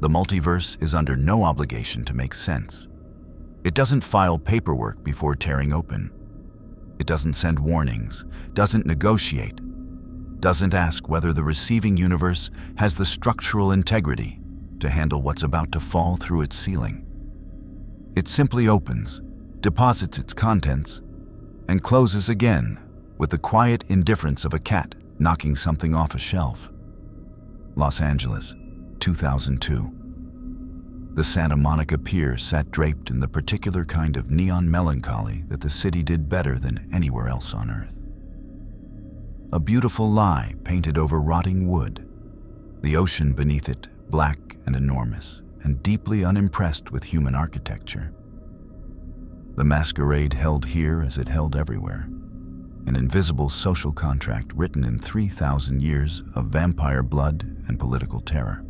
the multiverse is under no obligation to make sense. It doesn't file paperwork before tearing open. It doesn't send warnings, doesn't negotiate, doesn't ask whether the receiving universe has the structural integrity to handle what's about to fall through its ceiling. It simply opens, deposits its contents, and closes again with the quiet indifference of a cat knocking something off a shelf. Los Angeles, 2002. The Santa Monica Pier sat draped in the particular kind of neon melancholy that the city did better than anywhere else on Earth. A beautiful lie painted over rotting wood, the ocean beneath it black and enormous and deeply unimpressed with human architecture. The masquerade held here as it held everywhere, an invisible social contract written in 3,000 years of vampire blood and political terror.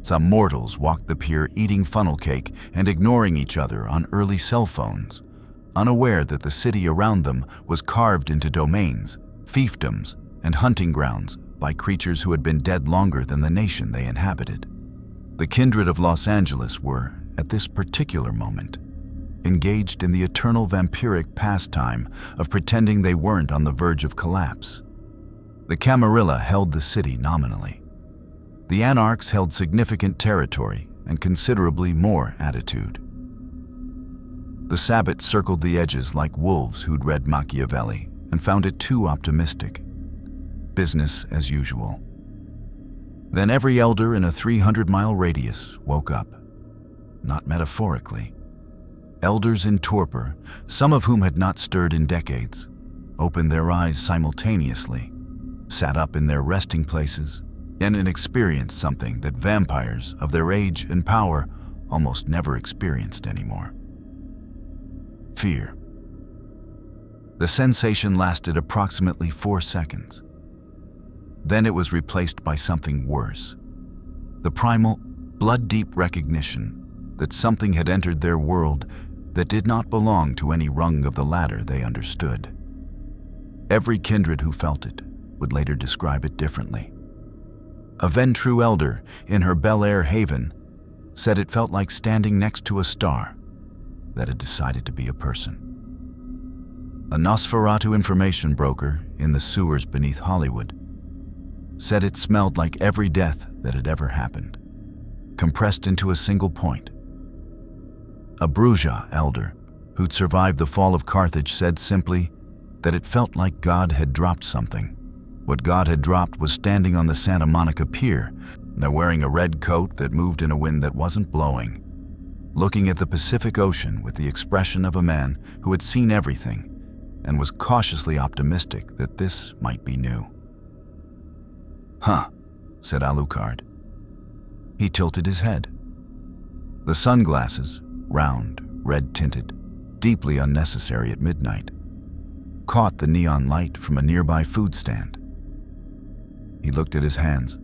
Some mortals walked the pier eating funnel cake and ignoring each other on early cell phones, unaware that the city around them was carved into domains, fiefdoms, and hunting grounds by creatures who had been dead longer than the nation they inhabited. The kindred of Los Angeles were, at this particular moment, engaged in the eternal vampiric pastime of pretending they weren't on the verge of collapse. The Camarilla held the city nominally. The Anarchs held significant territory and considerably more attitude. The Sabbat circled the edges like wolves who'd read Machiavelli and found it too optimistic. Business as usual. Then every elder in a 300-mile radius woke up. Not metaphorically. Elders in torpor, some of whom had not stirred in decades, opened their eyes simultaneously, sat up in their resting places, and experienced something that vampires of their age and power almost never experienced anymore. Fear. The sensation lasted approximately 4 seconds. Then it was replaced by something worse. The primal, blood-deep recognition that something had entered their world that did not belong to any rung of the ladder they understood. Every kindred who felt it would later describe it differently. A Ventrue elder in her Bel Air haven said it felt like standing next to a star that had decided to be a person. A Nosferatu information broker in the sewers beneath Hollywood said it smelled like every death that had ever happened, compressed into a single point. A Bruja elder who'd survived the fall of Carthage said simply that it felt like God had dropped something. What God had dropped was standing on the Santa Monica Pier, now wearing a red coat that moved in a wind that wasn't blowing, looking at the Pacific Ocean with the expression of a man who had seen everything and was cautiously optimistic that this might be new. "Huh," said Alucard. He tilted his head. The sunglasses, round, red-tinted, deeply unnecessary at midnight, caught the neon light from a nearby food stand. He looked at his hands,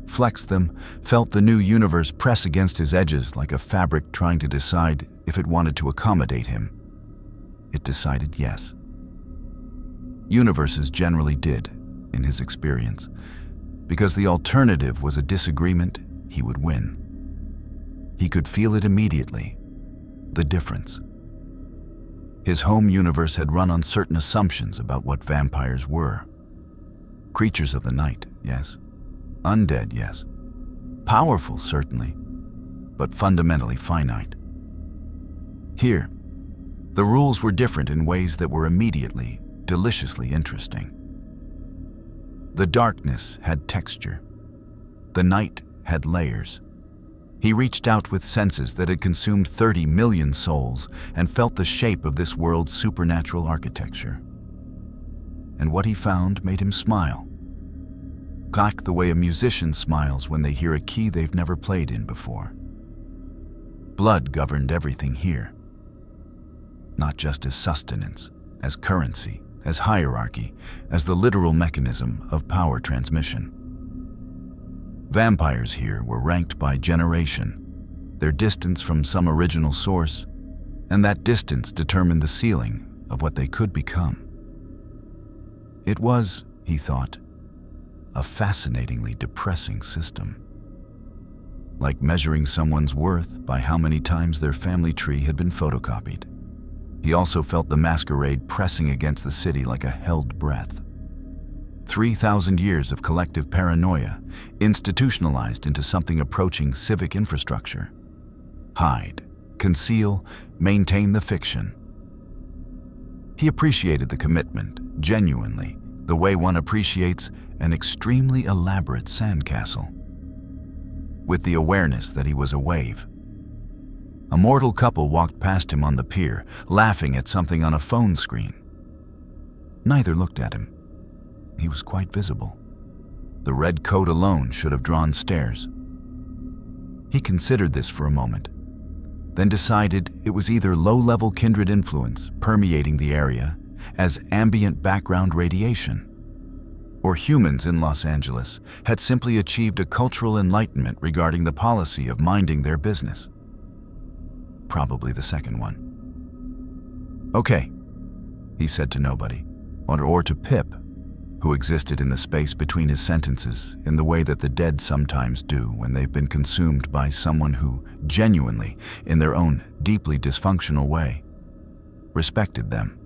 flexed them, felt the new universe press against his edges like a fabric trying to decide if it wanted to accommodate him. It decided yes. Universes generally did, in his experience, because the alternative was a disagreement he would win. He could feel it immediately, the difference. His home universe had run on certain assumptions about what vampires were. Creatures of the night, yes. Undead, yes. Powerful, certainly, but fundamentally finite. Here, the rules were different in ways that were immediately, deliciously interesting. The darkness had texture. The night had layers. He reached out with senses that had consumed 30 million souls and felt the shape of this world's supernatural architecture. And what he found made him smile. Like the way a musician smiles when they hear a key they've never played in before. Blood governed everything here. Not just as sustenance, as currency, as hierarchy, as the literal mechanism of power transmission. Vampires here were ranked by generation, their distance from some original source, and that distance determined the ceiling of what they could become. It was, he thought, a fascinatingly depressing system. like measuring someone's worth by how many times their family tree had been photocopied. He also felt the masquerade pressing against the city like a held breath. 3,000 years of collective paranoia, institutionalized into something approaching civic infrastructure. Hide, conceal, maintain the fiction. He appreciated the commitment, genuinely, the way one appreciates an extremely elaborate sandcastle. With the awareness that he was a wave. A mortal couple walked past him on the pier, laughing at something on a phone screen. Neither looked at him. He was quite visible. The red coat alone should have drawn stares. He considered this for a moment, then decided it was either low-level kindred influence permeating the area as ambient background radiation, or humans in Los Angeles had simply achieved a cultural enlightenment regarding the policy of minding their business. Probably the second one. "Okay," he said to nobody, or to Pip, who existed in the space between his sentences in the way that the dead sometimes do when they've been consumed by someone who, genuinely, in their own deeply dysfunctional way, respected them.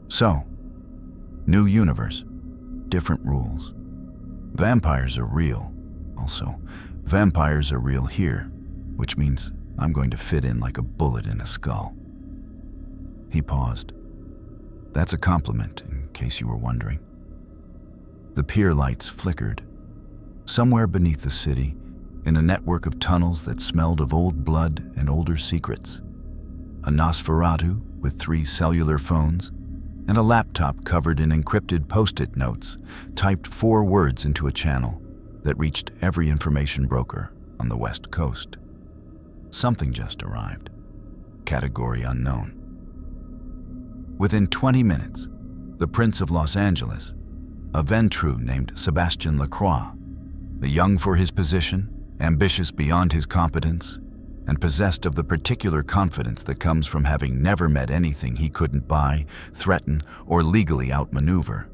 So, new universe, different rules. Vampires are real. Also, vampires are real here, which means I'm going to fit in like a bullet in a skull. He paused. That's a compliment, in case you were wondering. The pier lights flickered. Somewhere beneath the city, in a network of tunnels that smelled of old blood and older secrets, a Nosferatu with 3 cellular phones and a laptop covered in encrypted post-it notes typed 4 words into a channel that reached every information broker on the West Coast. Something just arrived. Category unknown. Within 20 minutes, the Prince of Los Angeles, a Ventru named Sebastian Lacroix, the young for his position, ambitious beyond his competence, and possessed of the particular confidence that comes from having never met anything he couldn't buy, threaten, or legally outmaneuver,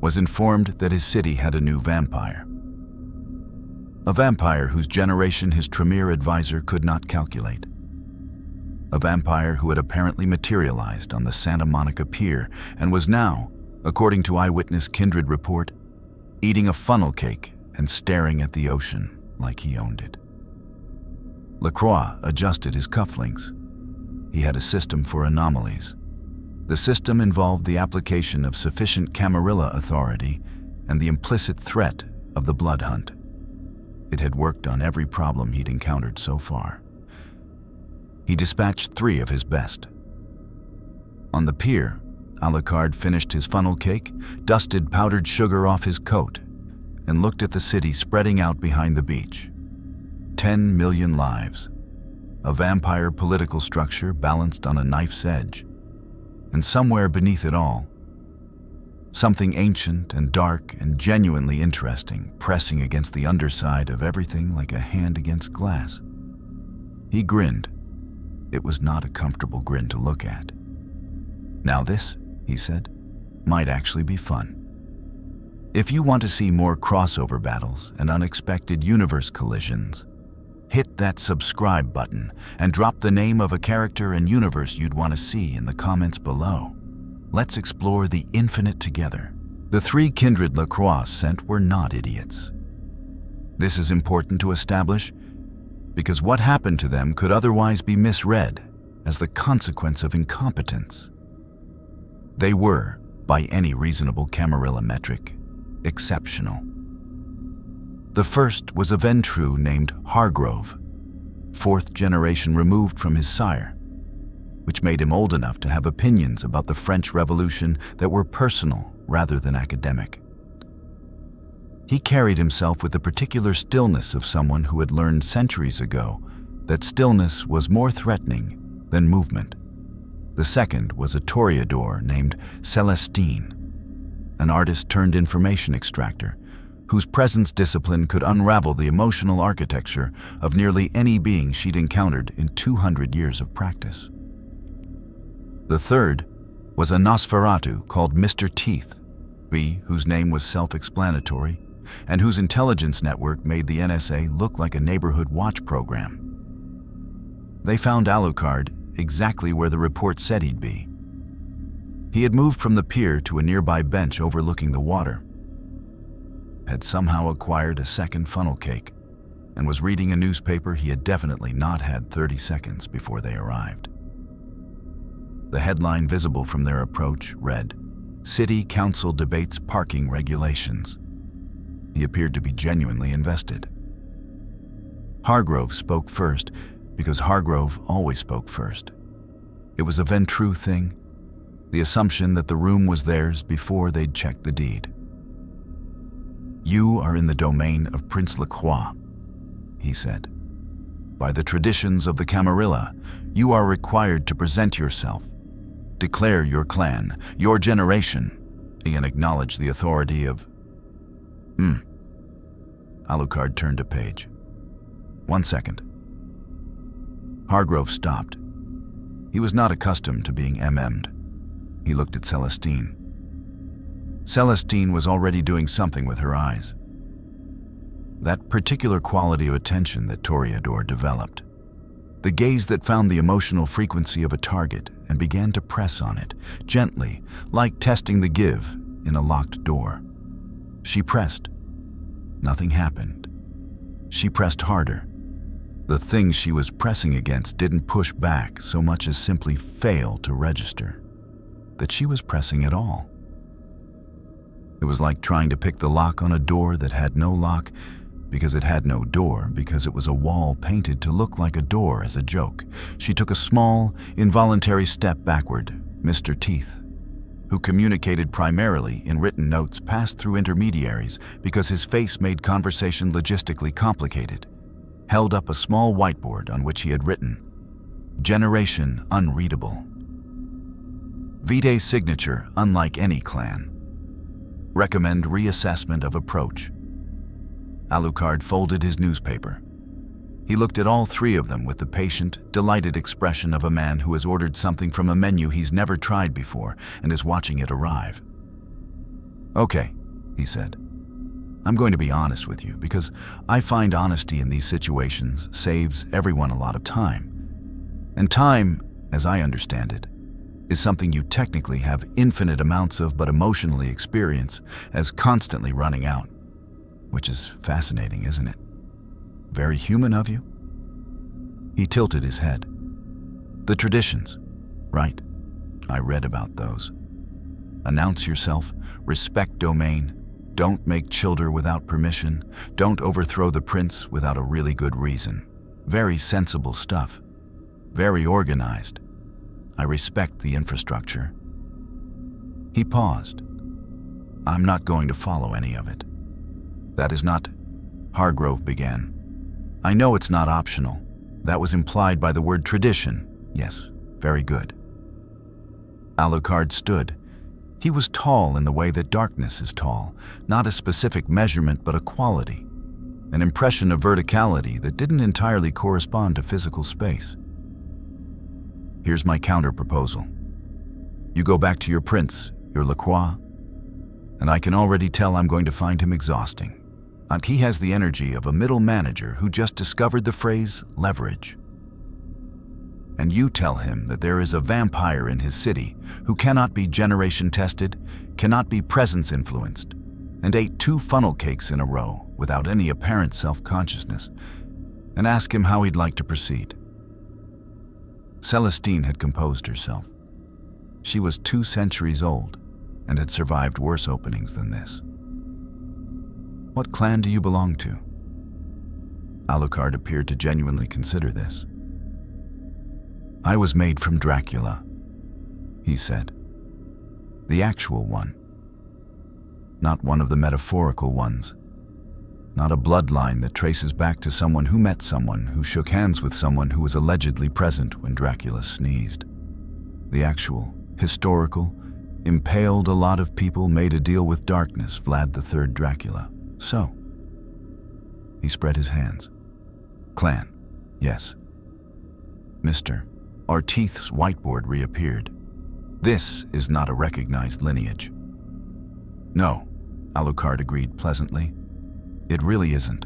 was informed that his city had a new vampire. A vampire whose generation his Tremere advisor could not calculate. A vampire who had apparently materialized on the Santa Monica Pier and was now, according to eyewitness Kindred report, eating a funnel cake and staring at the ocean like he owned it. Lacroix adjusted his cufflinks. He had a system for anomalies. The system involved the application of sufficient Camarilla authority and the implicit threat of the blood hunt. It had worked on every problem he'd encountered so far. He dispatched 3 of his best. On the pier, Alucard finished his funnel cake, dusted powdered sugar off his coat, and looked at the city spreading out behind the beach. 10 million lives, a vampire political structure balanced on a knife's edge, and somewhere beneath it all, something ancient and dark and genuinely interesting pressing against the underside of everything like a hand against glass. He grinned. It was not a comfortable grin to look at. "Now this," he said, "might actually be fun. If you want to see more crossover battles and unexpected universe collisions, hit that subscribe button and drop the name of a character and universe you'd want to see in the comments below. Let's explore the infinite together." The 3 kindred Lacroix sent were not idiots. This is important to establish because what happened to them could otherwise be misread as the consequence of incompetence. They were, by any reasonable Camarilla metric, exceptional. The first was a Ventru named Hargrove, 4th generation removed from his sire, which made him old enough to have opinions about the French Revolution that were personal rather than academic. He carried himself with the particular stillness of someone who had learned centuries ago that stillness was more threatening than movement. The second was a Toreador named Celestine, an artist turned information extractor, whose presence discipline could unravel the emotional architecture of nearly any being she'd encountered in 200 years of practice. The third was a Nosferatu called Mr. Teeth, whose name was self-explanatory, and whose intelligence network made the NSA look like a neighborhood watch program. They found Alucard exactly where the report said he'd be. He had moved from the pier to a nearby bench overlooking the water, had somehow acquired a second funnel cake, and was reading a newspaper he had definitely not had 30 seconds before they arrived. The headline visible from their approach read, "City Council Debates Parking Regulations." He appeared to be genuinely invested. Hargrove spoke first, because Hargrove always spoke first. It was a Ventrue thing, the assumption that the room was theirs before they'd checked the deed. "You are in the domain of Prince Lacroix," he said. "By the traditions of the Camarilla, you are required to present yourself, declare your clan, your generation, and acknowledge the authority of..." Alucard turned a page. "1 second. Hargrove stopped. He was not accustomed to being MM'd. He looked at Celestine. Celestine was already doing something with her eyes. That particular quality of attention that Toreador developed. The gaze that found the emotional frequency of a target and began to press on it, gently, like testing the give in a locked door. She pressed. Nothing happened. She pressed harder. The thing she was pressing against didn't push back so much as simply fail to register that she was pressing at all. It was like trying to pick the lock on a door that had no lock because it had no door, because it was a wall painted to look like a door as a joke. She took a small, involuntary step backward. Mr. Teeth, who communicated primarily in written notes passed through intermediaries because his face made conversation logistically complicated, held up a small whiteboard on which he had written, "Generation unreadable." Vide's signature unlike any clan. Recommend reassessment of approach. Alucard folded his newspaper. He looked at all three of them with the patient, delighted expression of a man who has ordered something from a menu he's never tried before and is watching it arrive. "Okay," he said. "I'm going to be honest with you because I find honesty in these situations saves everyone a lot of time. And time, as I understand it, is something you technically have infinite amounts of but emotionally experience as constantly running out. Which is fascinating, isn't it? Very human of you?" He tilted his head. "The traditions, right? I read about those. Announce yourself, respect domain, don't make children without permission, don't overthrow the prince without a really good reason. Very sensible stuff. Very organized. I respect the infrastructure." He paused. "I'm not going to follow any of it. That is not..." Hargrove began. "I know it's not optional. That was implied by the word tradition. Yes, very good." Alucard stood. He was tall in the way that darkness is tall, not a specific measurement but a quality, an impression of verticality that didn't entirely correspond to physical space. "Here's my counter-proposal. You go back to your prince, your Lacroix, and I can already tell I'm going to find him exhausting. And he has the energy of a middle manager who just discovered the phrase leverage. And you tell him that there is a vampire in his city who cannot be generation tested, cannot be presence influenced, and ate 2 funnel cakes in a row without any apparent self-consciousness, and ask him how he'd like to proceed." Celestine had composed herself. She was 2 centuries old and had survived worse openings than this. "What clan do you belong to?" Alucard appeared to genuinely consider this. "I was made from Dracula," he said. "The actual one. Not one of the metaphorical ones. Not a bloodline that traces back to someone who met someone who shook hands with someone who was allegedly present when Dracula sneezed. The actual, historical, impaled a lot of people, made a deal with darkness, Vlad III Dracula. So." He spread his hands. "Clan, yes. Mr. Arteeth's whiteboard reappeared. This is not a recognized lineage." "No," Alucard agreed pleasantly. It really isn't.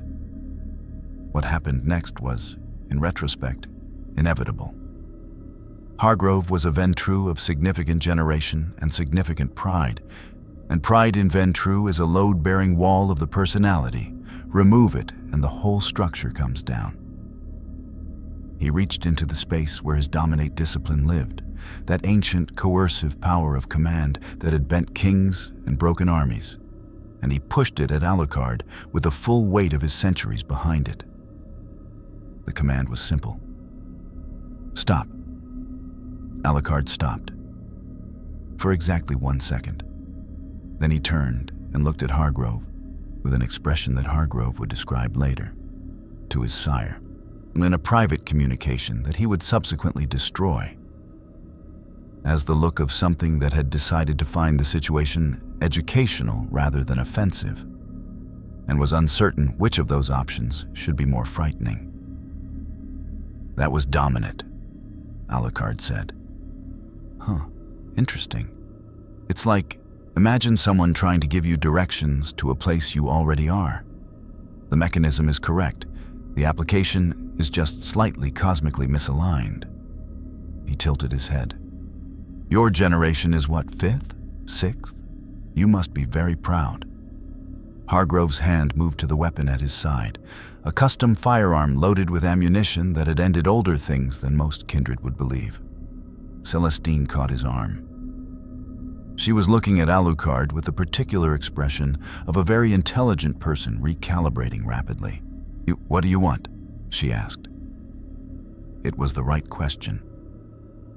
What happened next was, in retrospect, inevitable. Hargrove was a Ventrue of significant generation and significant pride, and pride in Ventrue is a load-bearing wall of the personality. Remove it, and the whole structure comes down. He reached into the space where his dominate discipline lived, that ancient coercive power of command that had bent kings and broken armies, and he pushed it at Alucard with the full weight of his centuries behind it. The command was simple. Stop. Alucard stopped. For exactly 1 second. Then he turned and looked at Hargrove with an expression that Hargrove would describe later to his sire, in a private communication that he would subsequently destroy, as the look of something that had decided to find the situation educational rather than offensive, and was uncertain which of those options should be more frightening. That was dominant, Alucard said. Huh, interesting. It's like, imagine someone trying to give you directions to a place you already are. The mechanism is correct. The application is just slightly cosmically misaligned. He tilted his head. Your generation is what, 5th? 6th? You must be very proud. Hargrove's hand moved to the weapon at his side, a custom firearm loaded with ammunition that had ended older things than most kindred would believe. Celestine caught his arm. She was looking at Alucard with the particular expression of a very intelligent person recalibrating rapidly. What do you want? She asked. It was the right question.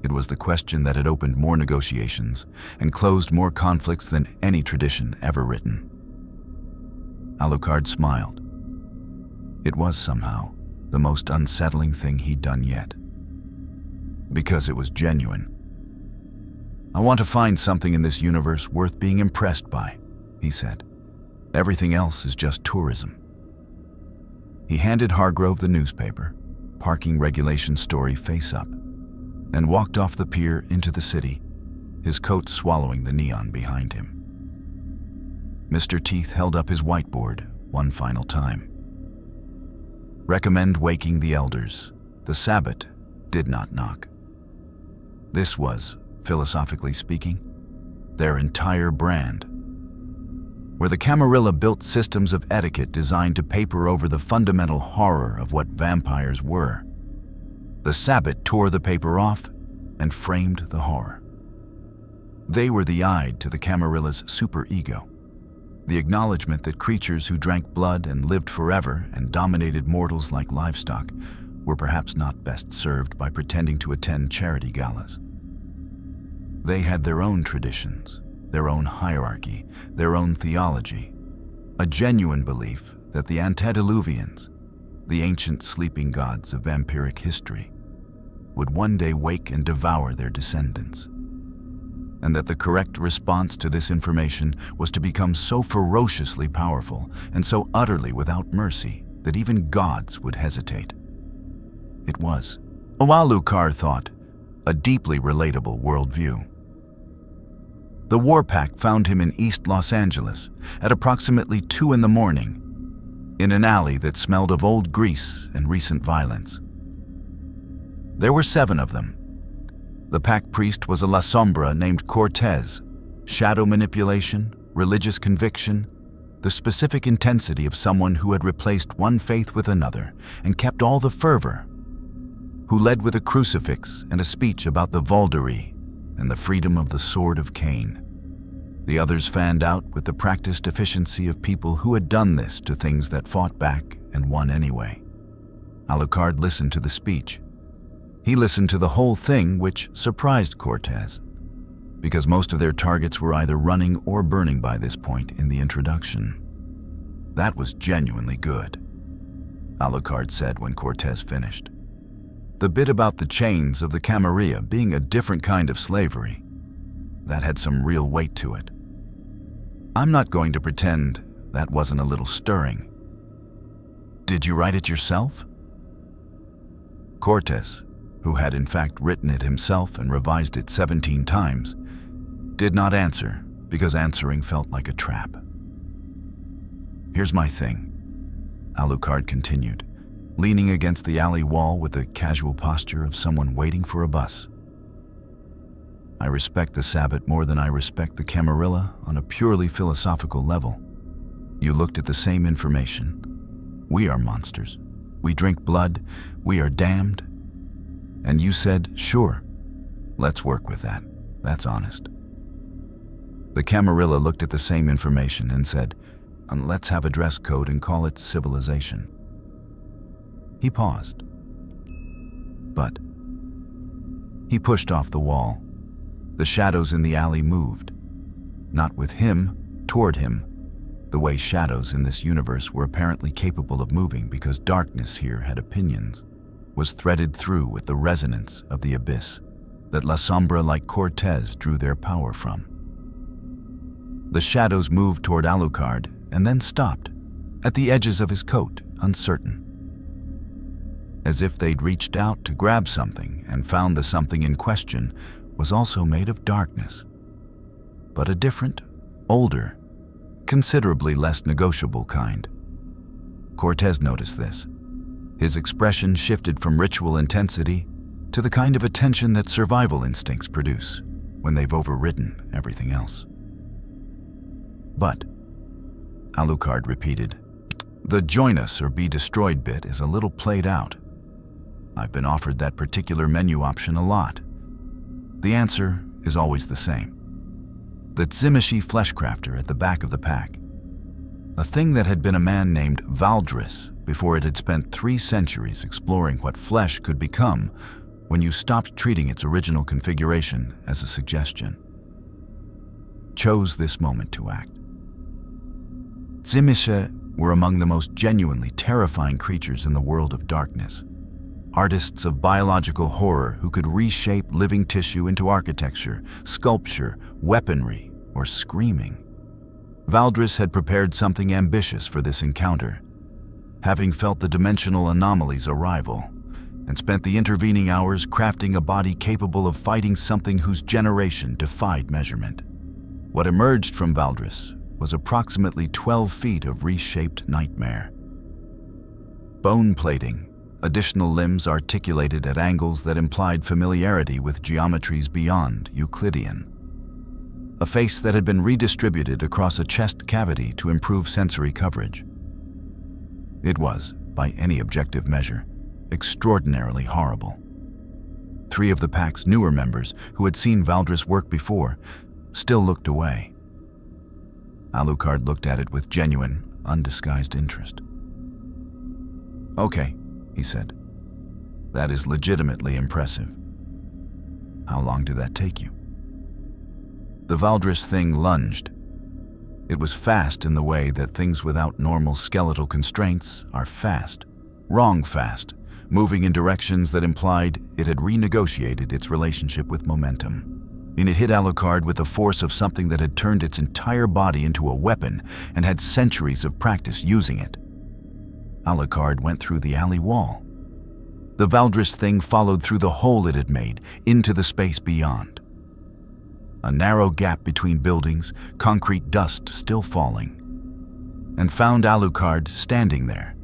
It was the question that had opened more negotiations and closed more conflicts than any tradition ever written. Alucard smiled. It was somehow the most unsettling thing he'd done yet. Because it was genuine. I want to find something in this universe worth being impressed by, he said. Everything else is just tourism. He handed Hargrove the newspaper, parking regulation story face up, and walked off the pier into the city, his coat swallowing the neon behind him. Mr. Teeth held up his whiteboard one final time. Recommend waking the elders. The Sabbat did not knock. This was, philosophically speaking, their entire brand. Where the Camarilla built systems of etiquette designed to paper over the fundamental horror of what vampires were, the Sabbat tore the paper off and framed the horror. They were the eye to the Camarilla's superego, the acknowledgement that creatures who drank blood and lived forever and dominated mortals like livestock were perhaps not best served by pretending to attend charity galas. They had their own traditions, their own hierarchy, their own theology, a genuine belief that the Antediluvians, the ancient sleeping gods of vampiric history, would one day wake and devour their descendants, and that the correct response to this information was to become so ferociously powerful and so utterly without mercy that even gods would hesitate. It was, Alucard thought, a deeply relatable worldview. The war pack found him in East Los Angeles at approximately 2 a.m, in an alley that smelled of old grease and recent violence. There were 7 of them. The pack priest was a La Sombra named Cortez. Shadow manipulation, religious conviction, the specific intensity of someone who had replaced one faith with another and kept all the fervor, who led with a crucifix and a speech about the Valderie and the freedom of the sword of Cain. The others fanned out with the practiced efficiency of people who had done this to things that fought back and won anyway. Alucard listened to the speech. He listened to the whole thing, which surprised Cortez, because most of their targets were either running or burning by this point in the introduction. That was genuinely good, Alucard said when Cortez finished. The bit about the chains of the Camarilla being a different kind of slavery, that had some real weight to it. I'm not going to pretend that wasn't a little stirring. Did you write it yourself? Cortez, who had in fact written it himself and revised it 17 times, did not answer because answering felt like a trap. Here's my thing. Alucard continued, leaning against the alley wall with the casual posture of someone waiting for a bus. I respect the Sabbat more than I respect the Camarilla on a purely philosophical level. You looked at the same information. We are monsters. We drink blood. We are damned. And you said, sure, let's work with that. That's honest. The Camarilla looked at the same information and said, let's have a dress code and call it civilization. He paused. But he pushed off the wall. The shadows in the alley moved. Not with him, toward him. The way shadows in this universe were apparently capable of moving because darkness here had opinions, was threaded through with the resonance of the abyss that La Sombra like Cortez drew their power from. The shadows moved toward Alucard and then stopped, at the edges of his coat, uncertain. As if they'd reached out to grab something and found the something in question was also made of darkness, but a different, older, considerably less negotiable kind. Cortez noticed this. His expression shifted from ritual intensity to the kind of attention that survival instincts produce when they've overridden everything else. But, Alucard repeated, the join us or be destroyed bit is a little played out. I've been offered that particular menu option a lot. The answer is always the same. The Tzimishi fleshcrafter at the back of the pack. A thing that had been a man named Valdris before it had spent 3 centuries exploring what flesh could become when you stopped treating its original configuration as a suggestion. Chose this moment to act. Tzimishe were among the most genuinely terrifying creatures in the world of darkness. Artists of biological horror who could reshape living tissue into architecture, sculpture, weaponry, or screaming. Valdris had prepared something ambitious for this encounter, having felt the dimensional anomaly's arrival, and spent the intervening hours crafting a body capable of fighting something whose generation defied measurement. What emerged from Valdris was approximately 12 feet of reshaped nightmare. Bone plating, additional limbs articulated at angles that implied familiarity with geometries beyond Euclidean. A face that had been redistributed across a chest cavity to improve sensory coverage. It was, by any objective measure, extraordinarily horrible. 3 of the pack's newer members, who had seen Valdris work before, still looked away. Alucard looked at it with genuine, undisguised interest. Okay, he said. That is legitimately impressive. How long did that take you? The Valdris thing lunged. It was fast in the way that things without normal skeletal constraints are fast. Wrong fast, moving in directions that implied it had renegotiated its relationship with momentum. And it hit Alucard with the force of something that had turned its entire body into a weapon and had centuries of practice using it. Alucard went through the alley wall. The Valdris thing followed through the hole it had made into the space beyond. A narrow gap between buildings, concrete dust still falling. And found Alucard standing there,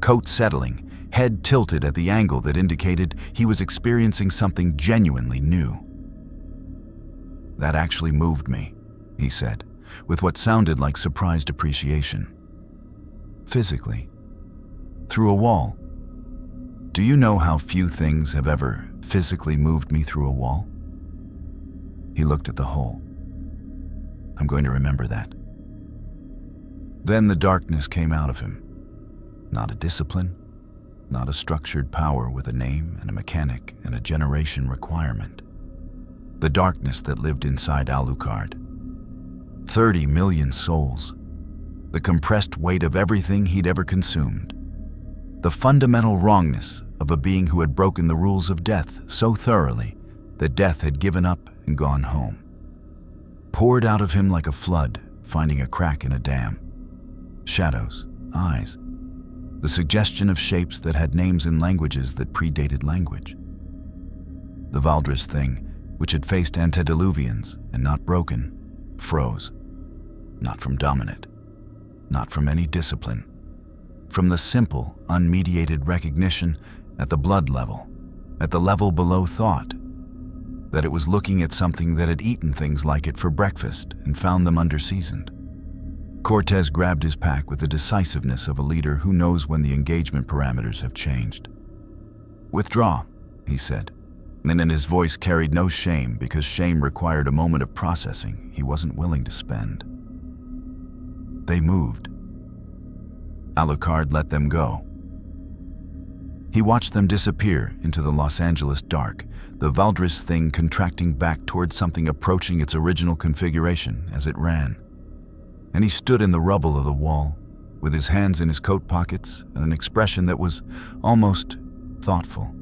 coat settling, head tilted at the angle that indicated he was experiencing something genuinely new. That actually moved me, he said, with what sounded like surprised appreciation. Physically. Through a wall. Do you know how few things have ever physically moved me through a wall? He looked at the hole. I'm going to remember that. Then the darkness came out of him. Not a discipline, not a structured power with a name and a mechanic and a generation requirement. The darkness that lived inside Alucard. 30 million souls. The compressed weight of everything he'd ever consumed. The fundamental wrongness of a being who had broken the rules of death so thoroughly that death had given up and gone home. Poured out of him like a flood, finding a crack in a dam. Shadows, eyes. The suggestion of shapes that had names in languages that predated language. The Valdris thing, which had faced Antediluvians and not broken, froze. Not from dominant. Not from any discipline. from the simple, unmediated recognition at the blood level, at the level below thought, that it was looking at something that had eaten things like it for breakfast and found them underseasoned. Cortez grabbed his pack with the decisiveness of a leader who knows when the engagement parameters have changed. "Withdraw," he said, and in his voice carried no shame because shame required a moment of processing he wasn't willing to spend. They moved. Alucard let them go. He watched them disappear into the Los Angeles dark, the Valdris thing contracting back towards something approaching its original configuration as it ran. And he stood in the rubble of the wall, with his hands in his coat pockets and an expression that was almost thoughtful.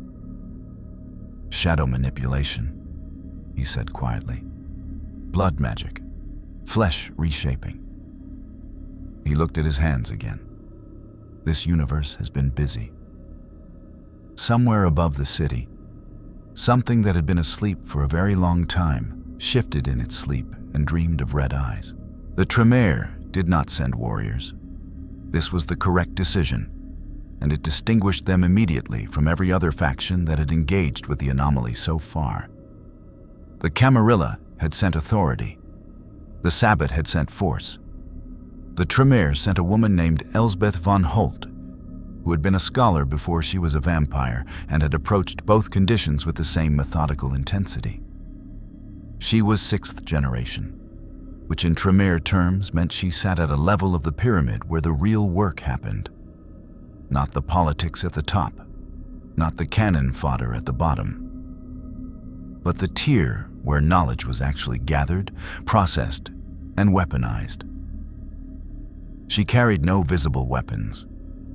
"Shadow manipulation," he said quietly. "Blood magic. Flesh reshaping." He looked at his hands again. This universe has been busy. Somewhere above the city, something that had been asleep for a very long time shifted in its sleep and dreamed of red eyes. The Tremere did not send warriors. This was the correct decision, and it distinguished them immediately from every other faction that had engaged with the anomaly so far. The Camarilla had sent authority. The Sabbat had sent force. The Tremere sent a woman named Elsbeth von Holt, who had been a scholar before she was a vampire and had approached both conditions with the same methodical intensity. She was 6th generation, which in Tremere terms meant she sat at a level of the pyramid where the real work happened. Not the politics at the top, not the cannon fodder at the bottom, but the tier where knowledge was actually gathered, processed, and weaponized. She carried no visible weapons.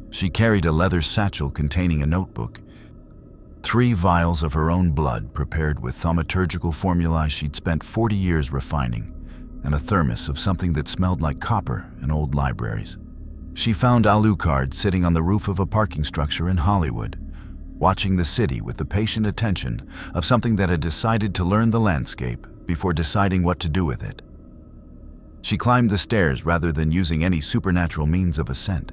She carried a leather satchel containing a notebook, 3 vials of her own blood prepared with thaumaturgical formulae she'd spent 40 years refining, and a thermos of something that smelled like copper in old libraries. She found Alucard sitting on the roof of a parking structure in Hollywood, watching the city with the patient attention of something that had decided to learn the landscape before deciding what to do with it. She climbed the stairs rather than using any supernatural means of ascent.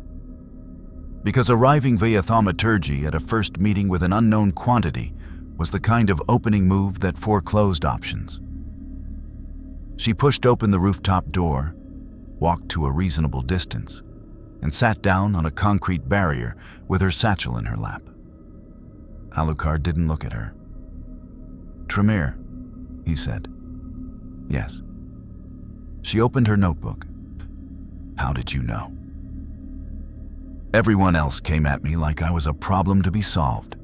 Because arriving via thaumaturgy at a first meeting with an unknown quantity was the kind of opening move that foreclosed options. She pushed open the rooftop door, walked to a reasonable distance, and sat down on a concrete barrier with her satchel in her lap. Alucard didn't look at her. "Tremere," he said. "Yes." She opened her notebook. "How did you know?" "Everyone else came at me like I was a problem to be solved.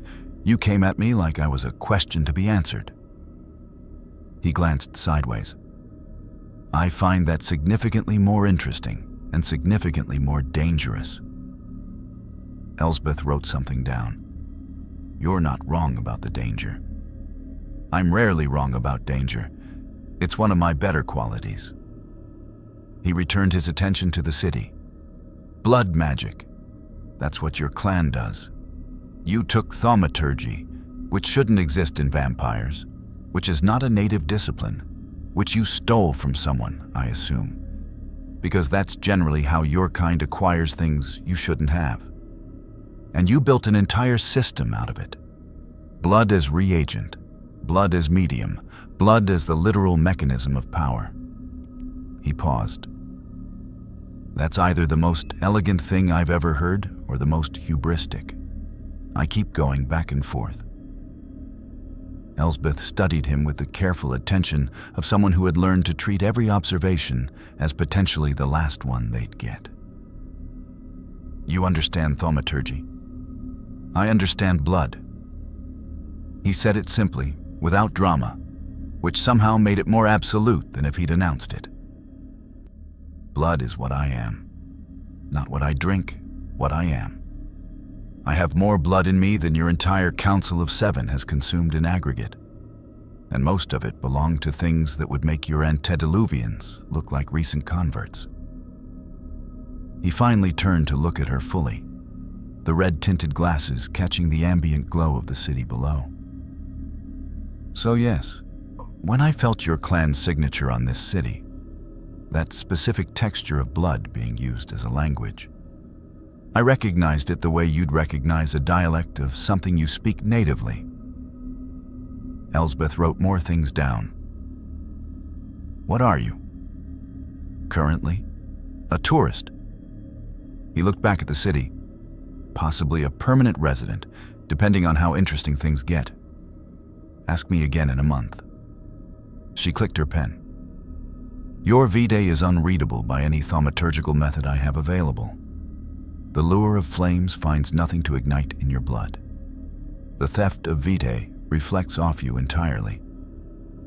You came at me like I was a question to be answered." He glanced sideways. "I find that significantly more interesting and significantly more dangerous." Elsbeth wrote something down. "You're not wrong about the danger." "I'm rarely wrong about danger. It's one of my better qualities." He returned his attention to the city. "Blood magic. That's what your clan does. You took thaumaturgy, which shouldn't exist in vampires, which is not a native discipline, which you stole from someone, I assume, because that's generally how your kind acquires things you shouldn't have. And you built an entire system out of it. Blood as reagent, blood as medium, blood as the literal mechanism of power." He paused. "That's either the most elegant thing I've ever heard or the most hubristic. I keep going back and forth." Elsbeth studied him with the careful attention of someone who had learned to treat every observation as potentially the last one they'd get. "You understand thaumaturgy. I understand blood." He said it simply, without drama, which somehow made it more absolute than if he'd announced it. "Blood is what I am. Not what I drink, what I am. I have more blood in me than your entire Council of 7 has consumed in aggregate, and most of it belonged to things that would make your Antediluvians look like recent converts." He finally turned to look at her fully, the red-tinted glasses catching the ambient glow of the city below. "So yes, when I felt your clan's signature on this city, that specific texture of blood being used as a language, I recognized it the way you'd recognize a dialect of something you speak natively. Elsbeth wrote more things down. What are you? Currently, a tourist. He looked back at the city. Possibly a permanent resident, depending on how interesting things get. Ask me again in a month. She clicked her pen. Your vitae is unreadable by any thaumaturgical method I have available. The lure of flames finds nothing to ignite in your blood. The theft of vitae reflects off you entirely.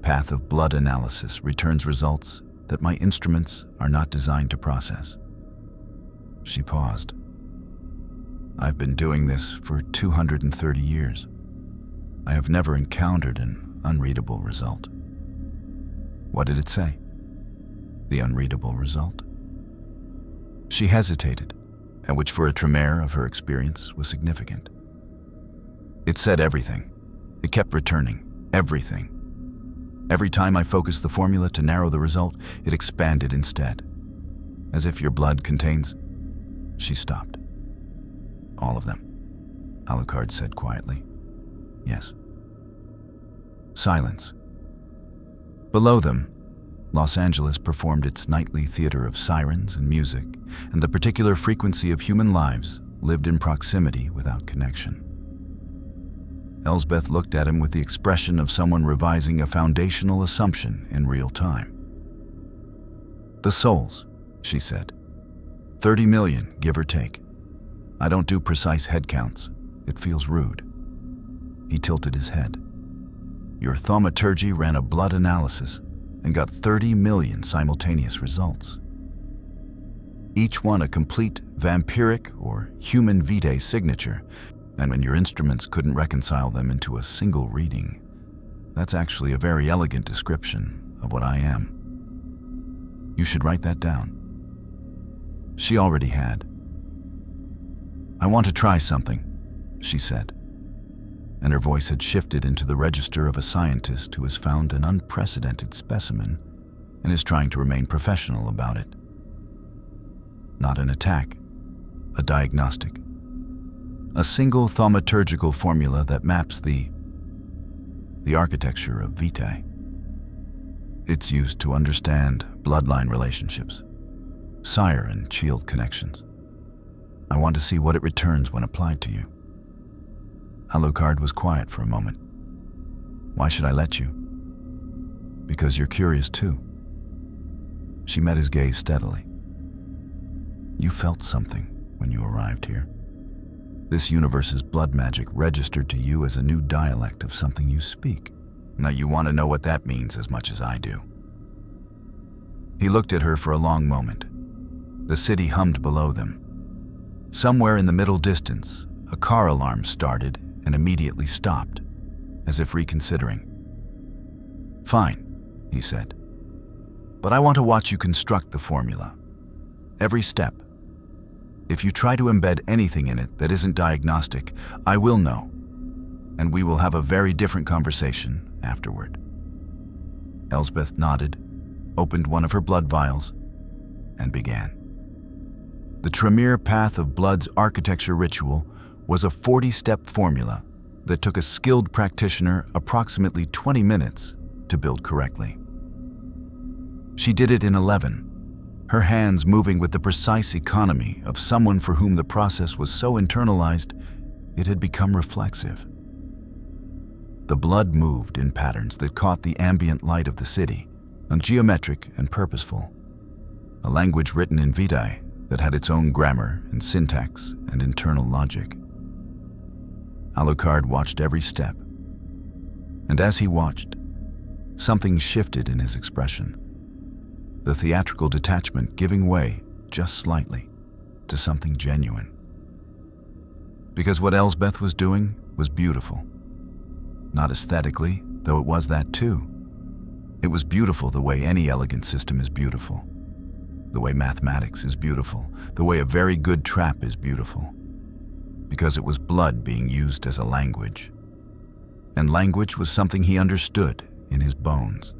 Path of blood analysis returns results that my instruments are not designed to process. She paused. I've been doing this for 230 years. I have never encountered an unreadable result. What did it say? The unreadable result. She hesitated, and which for a Tremere of her experience was significant. It said everything. It kept returning, everything. Every time I focused the formula to narrow the result, it expanded instead. As if your blood contains... She stopped. All of them, Alucard said quietly. Yes. Silence. Below them, Los Angeles performed its nightly theater of sirens and music, and the particular frequency of human lives lived in proximity without connection. Elsbeth looked at him with the expression of someone revising a foundational assumption in real time. The souls, she said. 30 million, give or take. I don't do precise head counts. It feels rude. He tilted his head. Your thaumaturgy ran a blood analysis and got 30 million simultaneous results. Each one a complete vampiric or human vitae signature, and when your instruments couldn't reconcile them into a single reading, that's actually a very elegant description of what I am. You should write that down. She already had. I want to try something, she said, and her voice had shifted into the register of a scientist who has found an unprecedented specimen and is trying to remain professional about it. Not an attack, a diagnostic. A single thaumaturgical formula that maps the architecture of vitae. It's used to understand bloodline relationships, sire and child connections. I want to see what it returns when applied to you. Alucard was quiet for a moment. Why should I let you? Because you're curious too. She met his gaze steadily. You felt something when you arrived here. This universe's blood magic registered to you as a new dialect of something you speak. Now you want to know what that means as much as I do. He looked at her for a long moment. The city hummed below them. Somewhere in the middle distance, a car alarm started and immediately stopped, as if reconsidering. Fine, he said. But I want to watch you construct the formula. Every step. If you try to embed anything in it that isn't diagnostic, I will know, and we will have a very different conversation afterward. Elsbeth nodded, opened one of her blood vials, and began. The Tremere path of blood's architecture ritual was a 40-step formula that took a skilled practitioner approximately 20 minutes to build correctly. She did it in 11, her hands moving with the precise economy of someone for whom the process was so internalized it had become reflexive. The blood moved in patterns that caught the ambient light of the city, geometric and purposeful, a language written in vitae that had its own grammar and syntax and internal logic. Alucard watched every step, and as he watched, something shifted in his expression, the theatrical detachment giving way just slightly to something genuine. Because what Elsbeth was doing was beautiful. Not aesthetically, though it was that too. It was beautiful the way any elegant system is beautiful, the way mathematics is beautiful, the way a very good trap is beautiful, because it was blood being used as a language. And language was something he understood in his bones.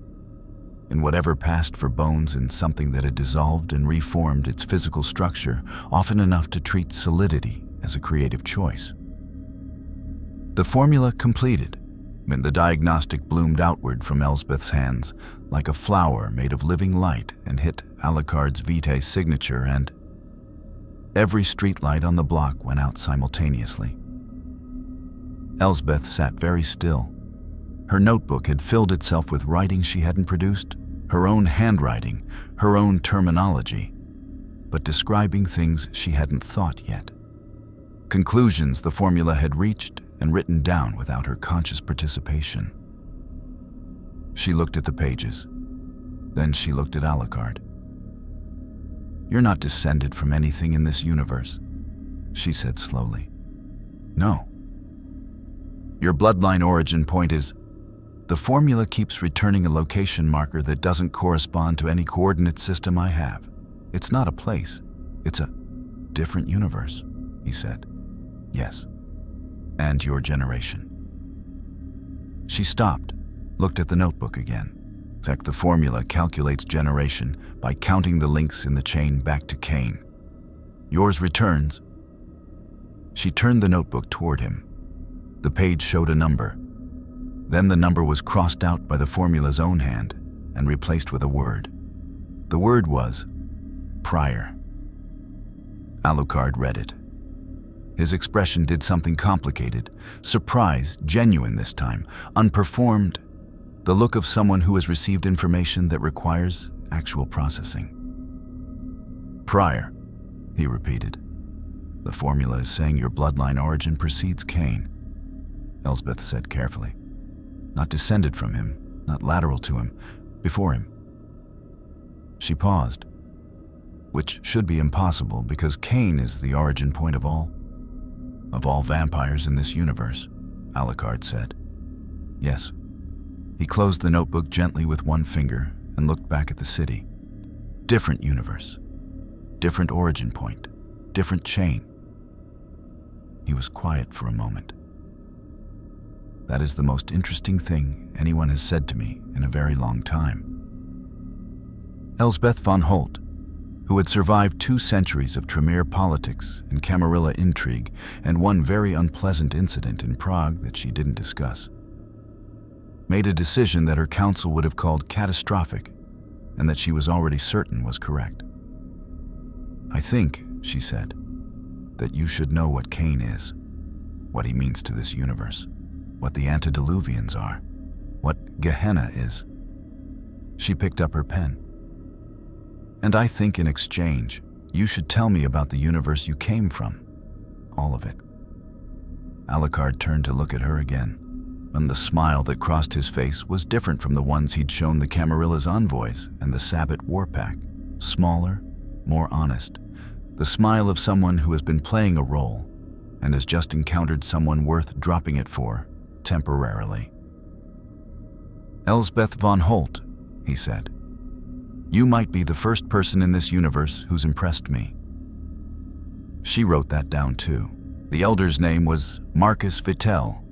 in whatever passed for bones in something that had dissolved and reformed its physical structure, often enough to treat solidity as a creative choice. The formula completed, and the diagnostic bloomed outward from Elsbeth's hands like a flower made of living light and hit Alucard's vitae signature, and every streetlight on the block went out simultaneously. Elsbeth sat very still. Her notebook had filled itself with writing she hadn't produced, her own handwriting, her own terminology, but describing things she hadn't thought yet. Conclusions the formula had reached and written down without her conscious participation. She looked at the pages. Then she looked at Alucard. "You're not descended from anything in this universe," she said slowly. "No. Your bloodline origin point is, the formula keeps returning a location marker that doesn't correspond to any coordinate system I have. It's not a place. It's a different universe," he said. "Yes. And your generation." She stopped, looked at the notebook again. In fact, the formula calculates generation by counting the links in the chain back to Cain. "Yours returns." She turned the notebook toward him. The page showed a number. Then the number was crossed out by the formula's own hand and replaced with a word. The word was prior. Alucard read it. His expression did something complicated, surprise, genuine this time, unperformed, the look of someone who has received information that requires actual processing. "Prior," he repeated. "The formula is saying your bloodline origin precedes Cain," Elsbeth said carefully. "Not descended from him, not lateral to him, before him." She paused, which should be impossible because Cain is the origin point of all vampires in this universe, Alucard said. "Yes." He closed the notebook gently with one finger and looked back at the city. Different universe, different origin point, different chain. He was quiet for a moment. "That is the most interesting thing anyone has said to me in a very long time." Elsbeth von Holt, who had survived 2 centuries of Tremere politics and Camarilla intrigue and one very unpleasant incident in Prague that she didn't discuss, made a decision that her counsel would have called catastrophic and that she was already certain was correct. "I think," she said, "that you should know what Cain is, what he means to this universe, what the Antediluvians are, what Gehenna is." She picked up her pen. "And I think in exchange, you should tell me about the universe you came from, all of it." Alucard turned to look at her again, and the smile that crossed his face was different from the ones he'd shown the Camarilla's envoys and the Sabbat warpack, smaller, more honest, the smile of someone who has been playing a role and has just encountered someone worth dropping it for, temporarily. "Elsbeth von Holt," he said, "you might be the first person in this universe who's impressed me." She wrote that down too. The elder's name was Marcus Vittel,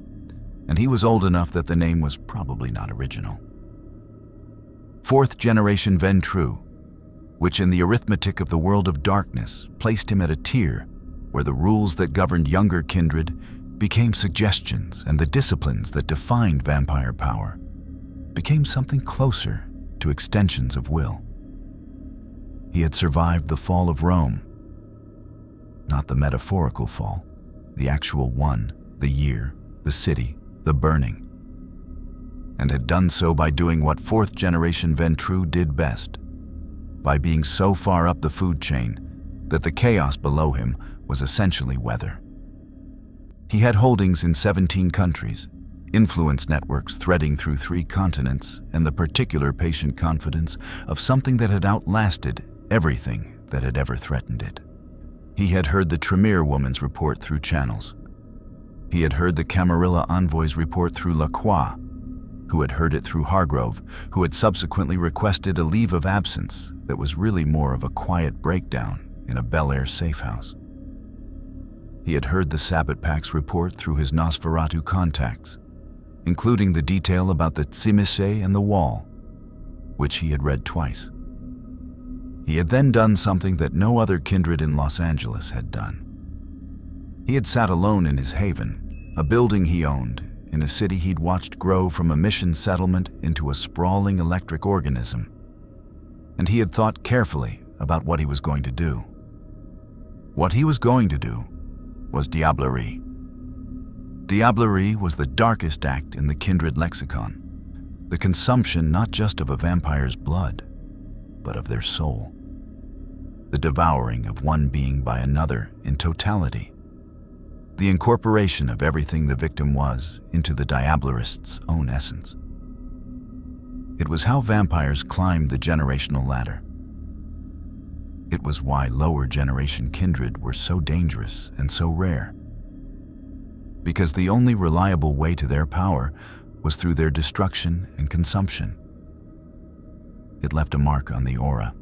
and he was old enough that the name was probably not original. 4th generation Ventru, which in the arithmetic of the world of darkness placed him at a tier where the rules that governed younger kindred became suggestions and the disciplines that defined vampire power became something closer to extensions of will. He had survived the fall of Rome, not the metaphorical fall, the actual one, the year, the city, the burning, and had done so by doing what 4th generation Ventru did best, by being so far up the food chain that the chaos below him was essentially weather. He had holdings in 17 countries, influence networks threading through 3 continents, and the particular patient confidence of something that had outlasted everything that had ever threatened it. He had heard the Tremere woman's report through channels. He had heard the Camarilla envoy's report through Lacroix, who had heard it through Hargrove, who had subsequently requested a leave of absence that was really more of a quiet breakdown in a Bel Air safe house. He had heard the Sabbat Pack's report through his Nosferatu contacts, including the detail about the Tsimise and the wall. which he had read twice. He had then done something that no other kindred in Los Angeles had done. He had sat alone in his haven, a building he owned, in a city he'd watched grow from a mission settlement into a sprawling electric organism. And he had thought carefully about what he was going to do. What he was going to do was diablerie. Diablerie was the darkest act in the kindred lexicon, the consumption not just of a vampire's blood, but of their soul. The devouring of one being by another in totality. The incorporation of everything the victim was into the diablerist's own essence. It was how vampires climbed the generational ladder. It was why lower generation kindred were so dangerous and so rare. Because the only reliable way to their power was through their destruction and consumption. It left a mark on the aura,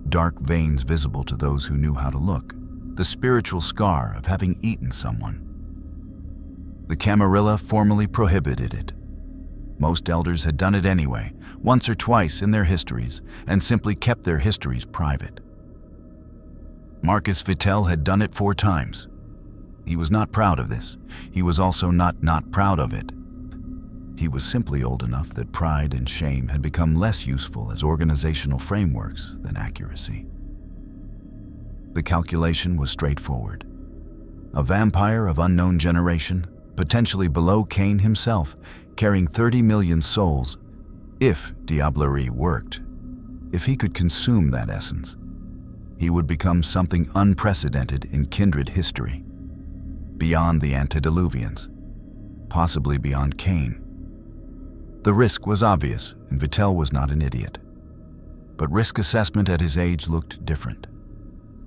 dark veins visible to those who knew how to look, the spiritual scar of having eaten someone. The Camarilla formally prohibited it. Most elders had done it anyway, once or twice in their histories, and simply kept their histories private. Marcus Vittel had done it 4 times. He was not proud of this. He was also not proud of it. He was simply old enough that pride and shame had become less useful as organizational frameworks than accuracy. The calculation was straightforward. A vampire of unknown generation, potentially below Cain himself, carrying 30 million souls, if diablerie worked, if he could consume that essence, he would become something unprecedented in kindred history, beyond the Antediluvians, possibly beyond Cain. The risk was obvious, and Vittel was not an idiot. But risk assessment at his age looked different.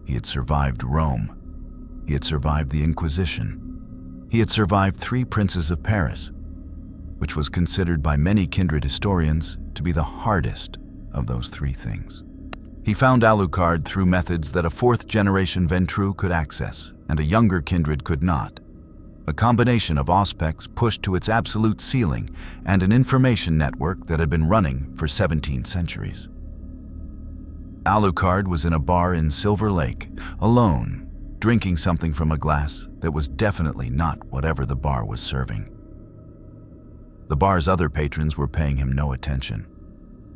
He had survived Rome. He had survived the Inquisition. He had survived 3 princes of Paris, which was considered by many kindred historians to be the hardest of those 3 things. He found Alucard through methods that a 4th-generation Ventru could access and a younger kindred could not. A combination of auspex pushed to its absolute ceiling and an information network that had been running for 17 centuries. Alucard was in a bar in Silver Lake, alone, drinking something from a glass that was definitely not whatever the bar was serving. The bar's other patrons were paying him no attention,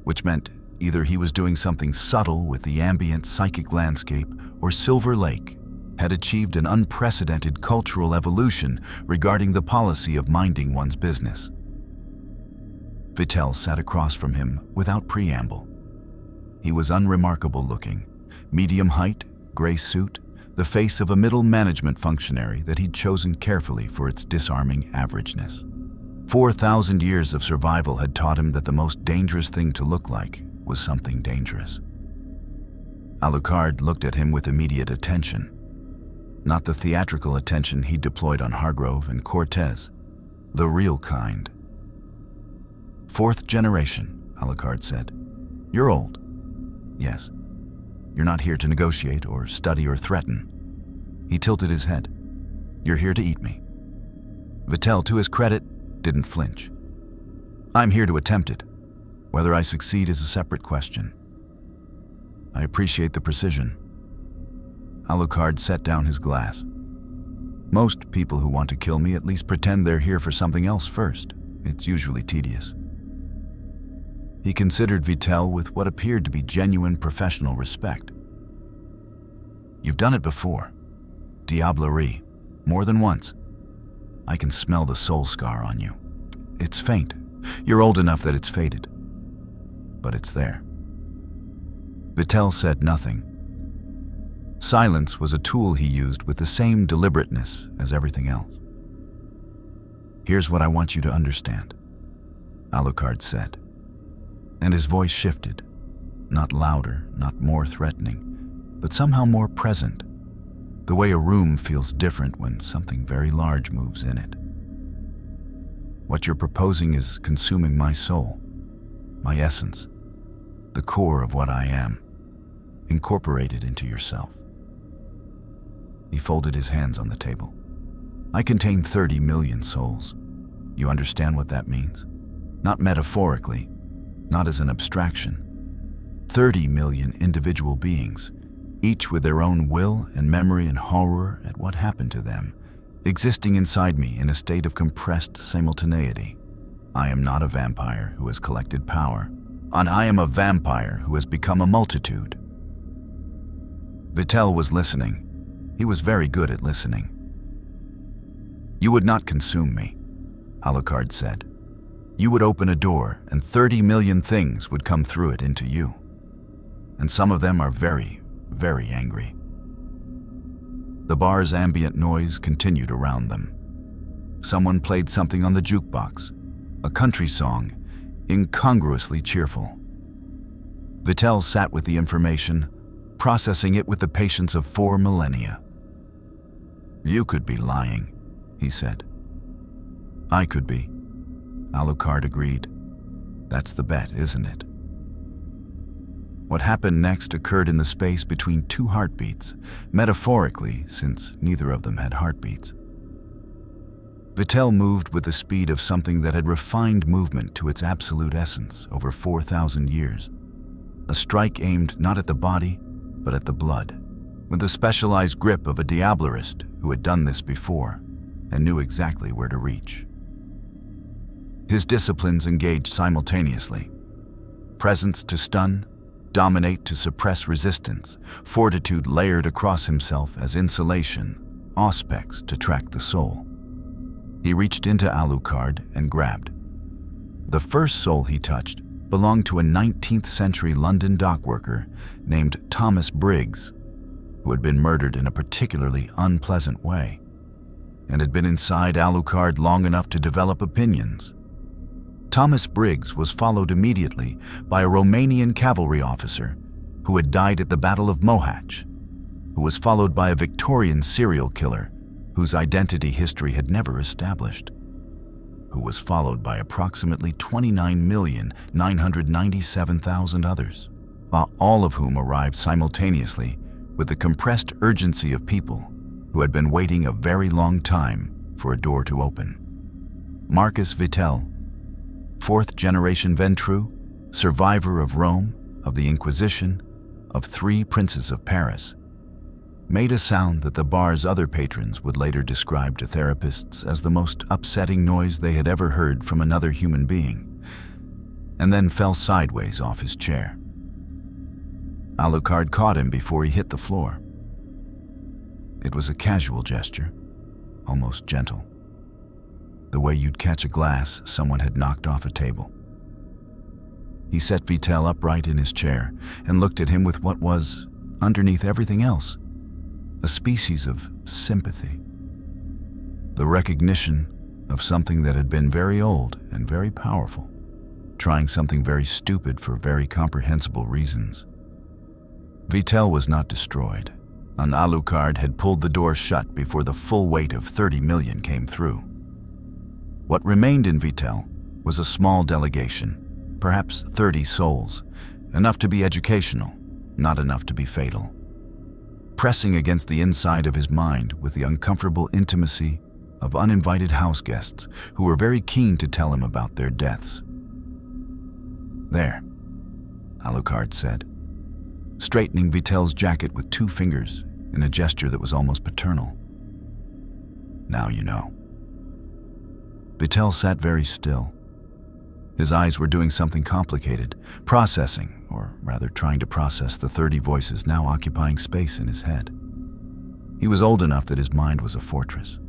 which meant either he was doing something subtle with the ambient psychic landscape, or Silver Lake had achieved an unprecedented cultural evolution regarding the policy of minding one's business. Vittel sat across from him without preamble. He was unremarkable looking, medium height, gray suit, the face of a middle management functionary that he'd chosen carefully for its disarming averageness. 4,000 years of survival had taught him that the most dangerous thing to look like was something dangerous. Alucard looked at him with immediate attention. Not the theatrical attention he deployed on Hargrove and Cortez, the real kind. 4th generation, Alucard said. You're old. Yes. You're not here to negotiate or study or threaten. He tilted his head. You're here to eat me. Vittel, to his credit, didn't flinch. I'm here to attempt it. Whether I succeed is a separate question. I appreciate the precision. Alucard set down his glass. Most people who want to kill me at least pretend they're here for something else first. It's usually tedious. He considered Vittel with what appeared to be genuine professional respect. You've done it before. Diablerie. More than once. I can smell the soul scar on you. It's faint. You're old enough that it's faded. But it's there. Vittel said nothing. Silence was a tool he used with the same deliberateness as everything else. Here's what I want you to understand, Alucard said. And his voice shifted, not louder, not more threatening, but somehow more present, the way a room feels different when something very large moves in it. What you're proposing is consuming my soul, my essence, the core of what I am, incorporated into yourself. He folded his hands on the table. I contain 30 million souls. You understand what that means? Not metaphorically, not as an abstraction. 30 million individual beings, each with their own will and memory and horror at what happened to them, existing inside me in a state of compressed simultaneity. I am not a vampire who has collected power, and I am a vampire who has become a multitude. Vitel was listening. He was very good at listening. You would not consume me, Alucard said. You would open a door and 30 million things would come through it into you. And some of them are very, very angry. The bar's ambient noise continued around them. Someone played something on the jukebox, a country song, incongruously cheerful. Vitel sat with the information, processing it with the patience of 4 millennia. You could be lying, he said. I could be, Alucard agreed. That's the bet, isn't it? What happened next occurred in the space between 2 heartbeats, metaphorically, since neither of them had heartbeats. Vitel moved with the speed of something that had refined movement to its absolute essence over 4,000 years. A strike aimed not at the body, but at the blood, with the specialized grip of a diablerist who had done this before and knew exactly where to reach. His disciplines engaged simultaneously. Presence to stun, dominate to suppress resistance, fortitude layered across himself as insulation, auspex to track the soul. He reached into Alucard and grabbed. The first soul he touched belonged to a 19th century London dockworker named Thomas Briggs, who had been murdered in a particularly unpleasant way, and had been inside Alucard long enough to develop opinions. Thomas Briggs was followed immediately by a Romanian cavalry officer who had died at the Battle of Mohacs, who was followed by a Victorian serial killer whose identity history had never established, who was followed by approximately 29,997,000 others, all of whom arrived simultaneously with the compressed urgency of people who had been waiting a very long time for a door to open. Marcus Vitel, 4th generation Ventru, survivor of Rome, of the Inquisition, of 3 princes of Paris, made a sound that the bar's other patrons would later describe to therapists as the most upsetting noise they had ever heard from another human being, and then fell sideways off his chair. Alucard caught him before he hit the floor. It was a casual gesture, almost gentle, the way you'd catch a glass someone had knocked off a table. He set Vitel upright in his chair and looked at him with what was, underneath everything else, a species of sympathy. The recognition of something that had been very old and very powerful, trying something very stupid for very comprehensible reasons. Vitel was not destroyed, and Alucard had pulled the door shut before the full weight of 30 million came through. What remained in Vitel was a small delegation, perhaps 30 souls, enough to be educational, not enough to be fatal, pressing against the inside of his mind with the uncomfortable intimacy of uninvited house guests who were very keen to tell him about their deaths. There, Alucard said, straightening Vitel's jacket with 2 fingers in a gesture that was almost paternal. Now you know. Vitel sat very still. His eyes were doing something complicated, processing, or rather trying to process the 30 voices now occupying space in his head. He was old enough that his mind was a fortress.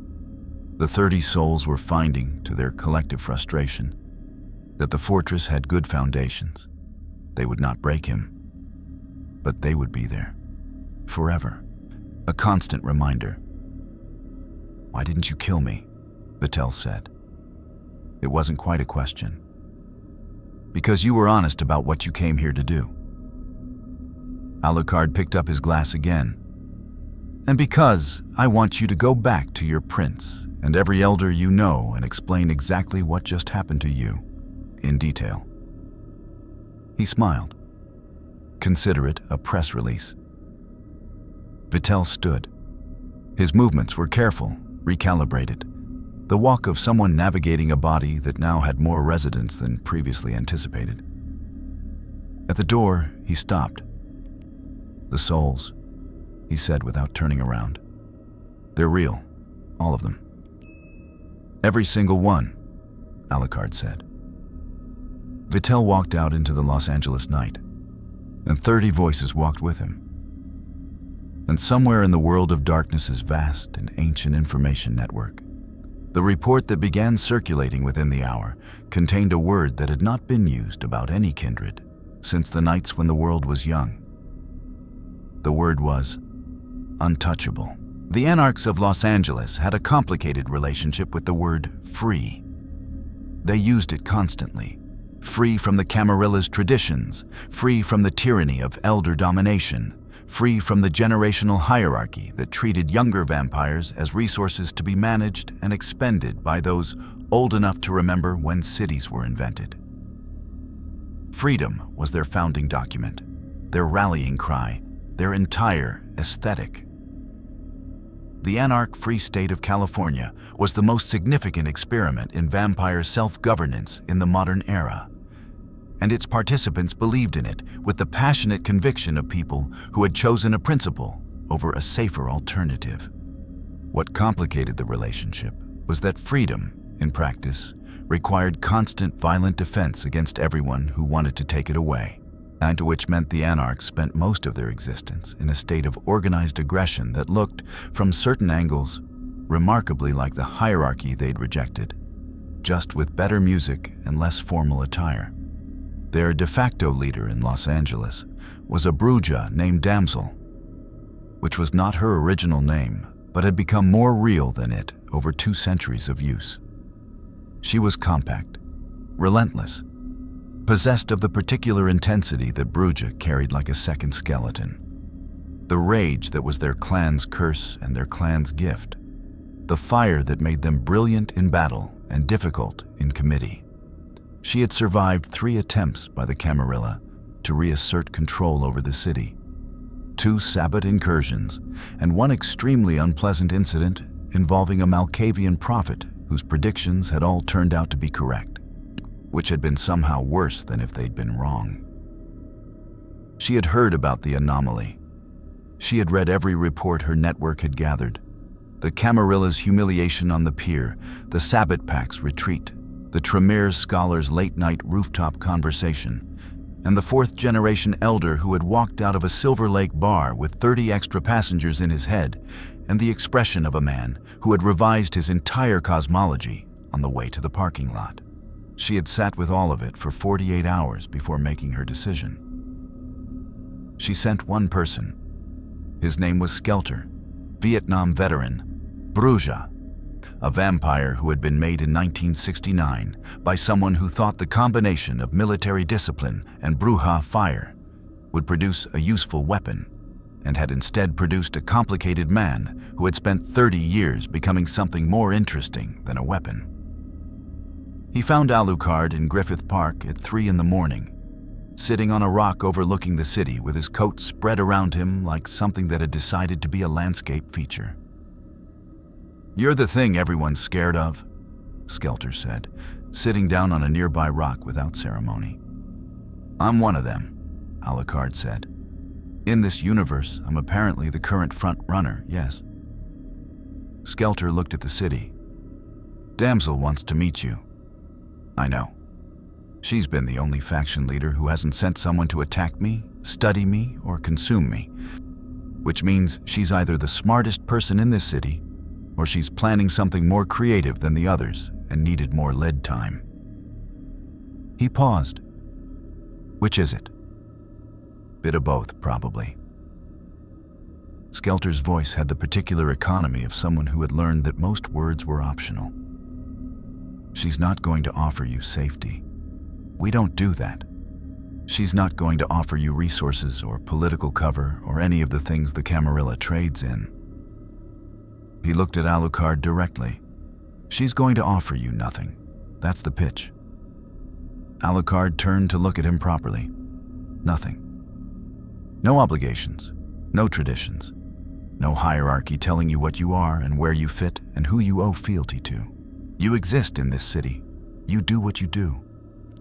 The 30 souls were finding, to their collective frustration, that the fortress had good foundations. They would not break him, but they would be there, forever, a constant reminder. "Why didn't you kill me?" Vitel said. It wasn't quite a question. "Because you were honest about what you came here to do." Alucard picked up his glass again. "And because I want you to go back to your prince and every elder you know and explain exactly what just happened to you, in detail." He smiled. Consider it a press release. Vitel stood. His movements were careful, recalibrated, the walk of someone navigating a body that now had more residents than previously anticipated. At the door, he stopped. "The souls," he said without turning around. "They're real, all of them." "Every single one," Alucard said. Vittel walked out into the Los Angeles night, and 30 voices walked with him. And somewhere in the world of darkness's vast and ancient information network, the report that began circulating within the hour contained a word that had not been used about any kindred since the nights when the world was young. The word was untouchable. The Anarchs of Los Angeles had a complicated relationship with the word free. They used it constantly. Free from the Camarilla's traditions, free from the tyranny of elder domination, free from the generational hierarchy that treated younger vampires as resources to be managed and expended by those old enough to remember when cities were invented. Freedom was their founding document, their rallying cry, their entire aesthetic. The Anarch Free State of California was the most significant experiment in vampire self-governance in the modern era, and its participants believed in it with the passionate conviction of people who had chosen a principle over a safer alternative. What complicated the relationship was that freedom, in practice, required constant violent defense against everyone who wanted to take it away, and which meant the Anarchs spent most of their existence in a state of organized aggression that looked, from certain angles, remarkably like the hierarchy they'd rejected, just with better music and less formal attire. Their de facto leader in Los Angeles was a Bruja named Damsel, which was not her original name, but had become more real than it over 2 centuries of use. She was compact, relentless, possessed of the particular intensity that Bruja carried like a second skeleton. The rage that was their clan's curse and their clan's gift. The fire that made them brilliant in battle and difficult in committee. She had survived 3 attempts by the Camarilla to reassert control over the city, 2 Sabbat incursions, and 1 extremely unpleasant incident involving a Malkavian prophet whose predictions had all turned out to be correct, which had been somehow worse than if they'd been wrong. She had heard about the anomaly. She had read every report her network had gathered. The Camarilla's humiliation on the pier, the Sabbat Pack's retreat, the Tremere scholar's late-night rooftop conversation, and the 4th-generation elder who had walked out of a Silver Lake bar with 30 extra passengers in his head, and the expression of a man who had revised his entire cosmology on the way to the parking lot. She had sat with all of it for 48 hours before making her decision. She sent 1 person. His name was Skelter, Vietnam veteran, Bruja, a vampire who had been made in 1969 by someone who thought the combination of military discipline and Bruja fire would produce a useful weapon, and had instead produced a complicated man who had spent 30 years becoming something more interesting than a weapon. He found Alucard in Griffith Park at 3 in the morning, sitting on a rock overlooking the city with his coat spread around him like something that had decided to be a landscape feature. "You're the thing everyone's scared of," Skelter said, sitting down on a nearby rock without ceremony. "I'm one of them," Alucard said. "In this universe, I'm apparently the current front runner, yes." Skelter looked at the city. "Damsel wants to meet you." "I know. She's been the only faction leader who hasn't sent someone to attack me, study me, or consume me, which means she's either the smartest person in this city, or she's planning something more creative than the others and needed more lead time." He paused. "Which is it?" "Bit of both, probably." Skelter's voice had the particular economy of someone who had learned that most words were optional. "She's not going to offer you safety. We don't do that. She's not going to offer you resources or political cover or any of the things the Camarilla trades in." He looked at Alucard directly. "She's going to offer you nothing. That's the pitch." Alucard turned to look at him properly. "Nothing. No obligations, no traditions, no hierarchy telling you what you are and where you fit and who you owe fealty to. You exist in this city. You do what you do.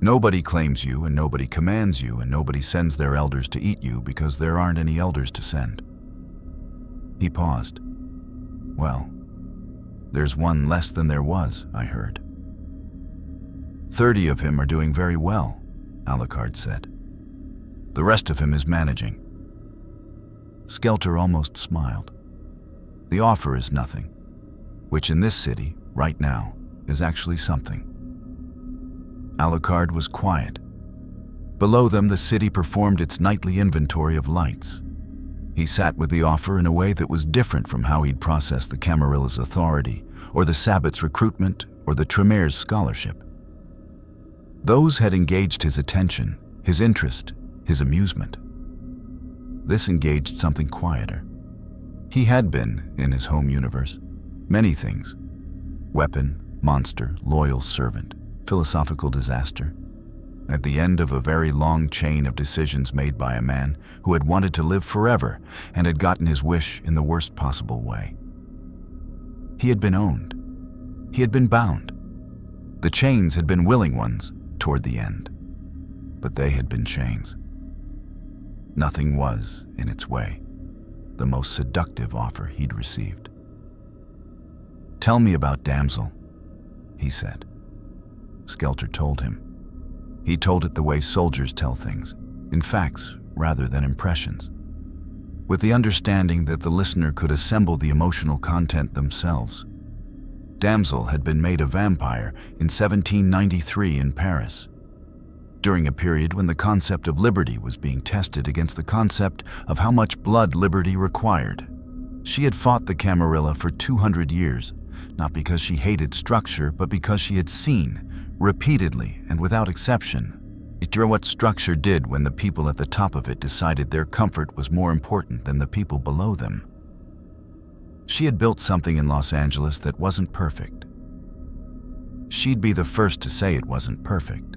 Nobody claims you, and nobody commands you, and nobody sends their elders to eat you because there aren't any elders to send." He paused. "Well, there's one less than there was," I heard. 30 of him are doing very well," Alucard said. "The rest of him is managing." Skelter almost smiled. "The offer is nothing, which in this city, right now, is actually something." Alucard was quiet. Below them, the city performed its nightly inventory of lights. He sat with the offer in a way that was different from how he'd processed the Camarilla's authority, or the Sabbat's recruitment, or the Tremere's scholarship. Those had engaged his attention, his interest, his amusement. This engaged something quieter. He had been, in his home universe, many things: weapon, monster, loyal servant, philosophical disaster. At the end of a very long chain of decisions made by a man who had wanted to live forever and had gotten his wish in the worst possible way. He had been owned. He had been bound. The chains had been willing ones toward the end, but they had been chains. Nothing was, in its way, the most seductive offer he'd received. "Tell me about Damsel," he said. Skelter told him. He told it the way soldiers tell things, in facts rather than impressions, with the understanding that the listener could assemble the emotional content themselves. Damsel had been made a vampire in 1793 in Paris, during a period when the concept of liberty was being tested against the concept of how much blood liberty required. She had fought the Camarilla for 200 years, not because she hated structure, but because she had seen, repeatedly and without exception, what structure did when the people at the top of it decided their comfort was more important than the people below them. She had built something in Los Angeles that wasn't perfect. She'd be the first to say it wasn't perfect.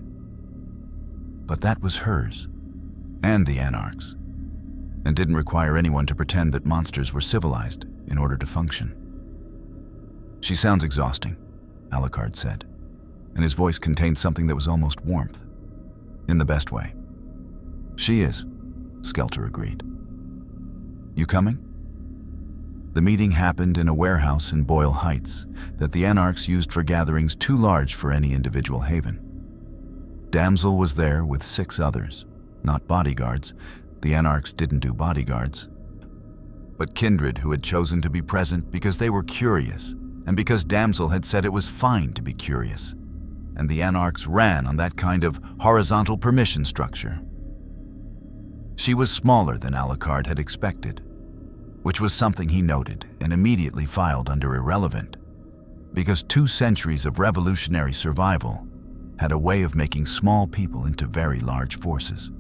But that was hers, and the Anarchs, and didn't require anyone to pretend that monsters were civilized in order to function. "She sounds exhausting," Alucard said, and his voice contained something that was almost warmth, in the best way. "She is," Skelter agreed. "You coming?" The meeting happened in a warehouse in Boyle Heights that the Anarchs used for gatherings too large for any individual haven. Damsel was there with 6 others, not bodyguards. The Anarchs didn't do bodyguards, but kindred who had chosen to be present because they were curious, and because Damsel had said it was fine to be curious, and the Anarchs ran on that kind of horizontal permission structure. She was smaller than Alucard had expected, which was something he noted and immediately filed under irrelevant, because 2 centuries of revolutionary survival had a way of making small people into very large forces.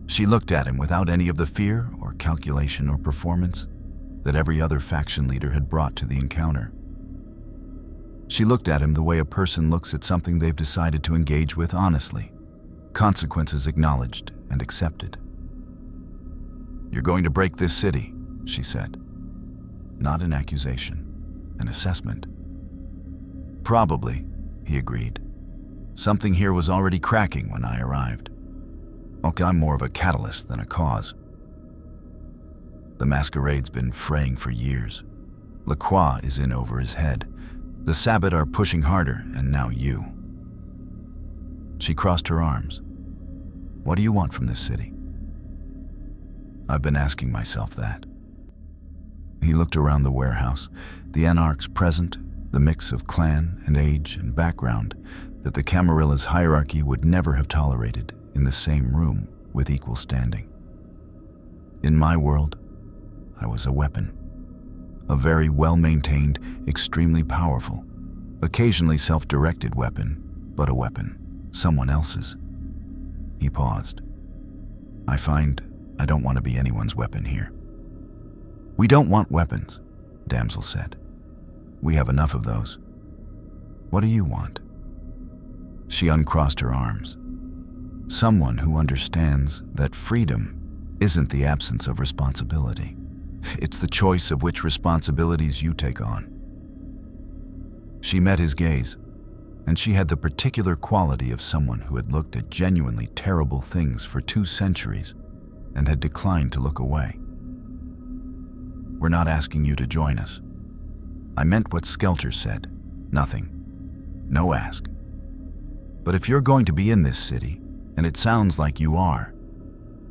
She looked at him without any of the fear or calculation or performance that every other faction leader had brought to the encounter. She looked at him the way a person looks at something they've decided to engage with honestly, consequences acknowledged and accepted. "You're going to break this city," she said. Not an accusation, an assessment. "Probably," he agreed. "Something here was already cracking when I arrived. Okay, I'm more of a catalyst than a cause. The Masquerade's been fraying for years. Lacroix is in over his head. The Sabbat are pushing harder, and now you." She crossed her arms. "What do you want from this city?" "I've been asking myself that." He looked around the warehouse, the Anarchs present, the mix of clan and age and background that the Camarilla's hierarchy would never have tolerated in the same room with equal standing. In my world, I was a weapon. A very well-maintained, extremely powerful, occasionally self-directed weapon, but a weapon, someone else's. He paused. "I find I don't want to be anyone's weapon here." "We don't want weapons," Damsel said. "We have enough of those. What do you want?" She uncrossed her arms. "Someone who understands that freedom isn't the absence of responsibility. It's the choice of which responsibilities you take on." She met his gaze. and she had the particular quality of someone who had looked at genuinely terrible things for 2 centuries and had declined to look away. "We're not asking you to join us." I meant what Skelter said. Nothing. No ask. But if you're going to be in this city, and it sounds like you are,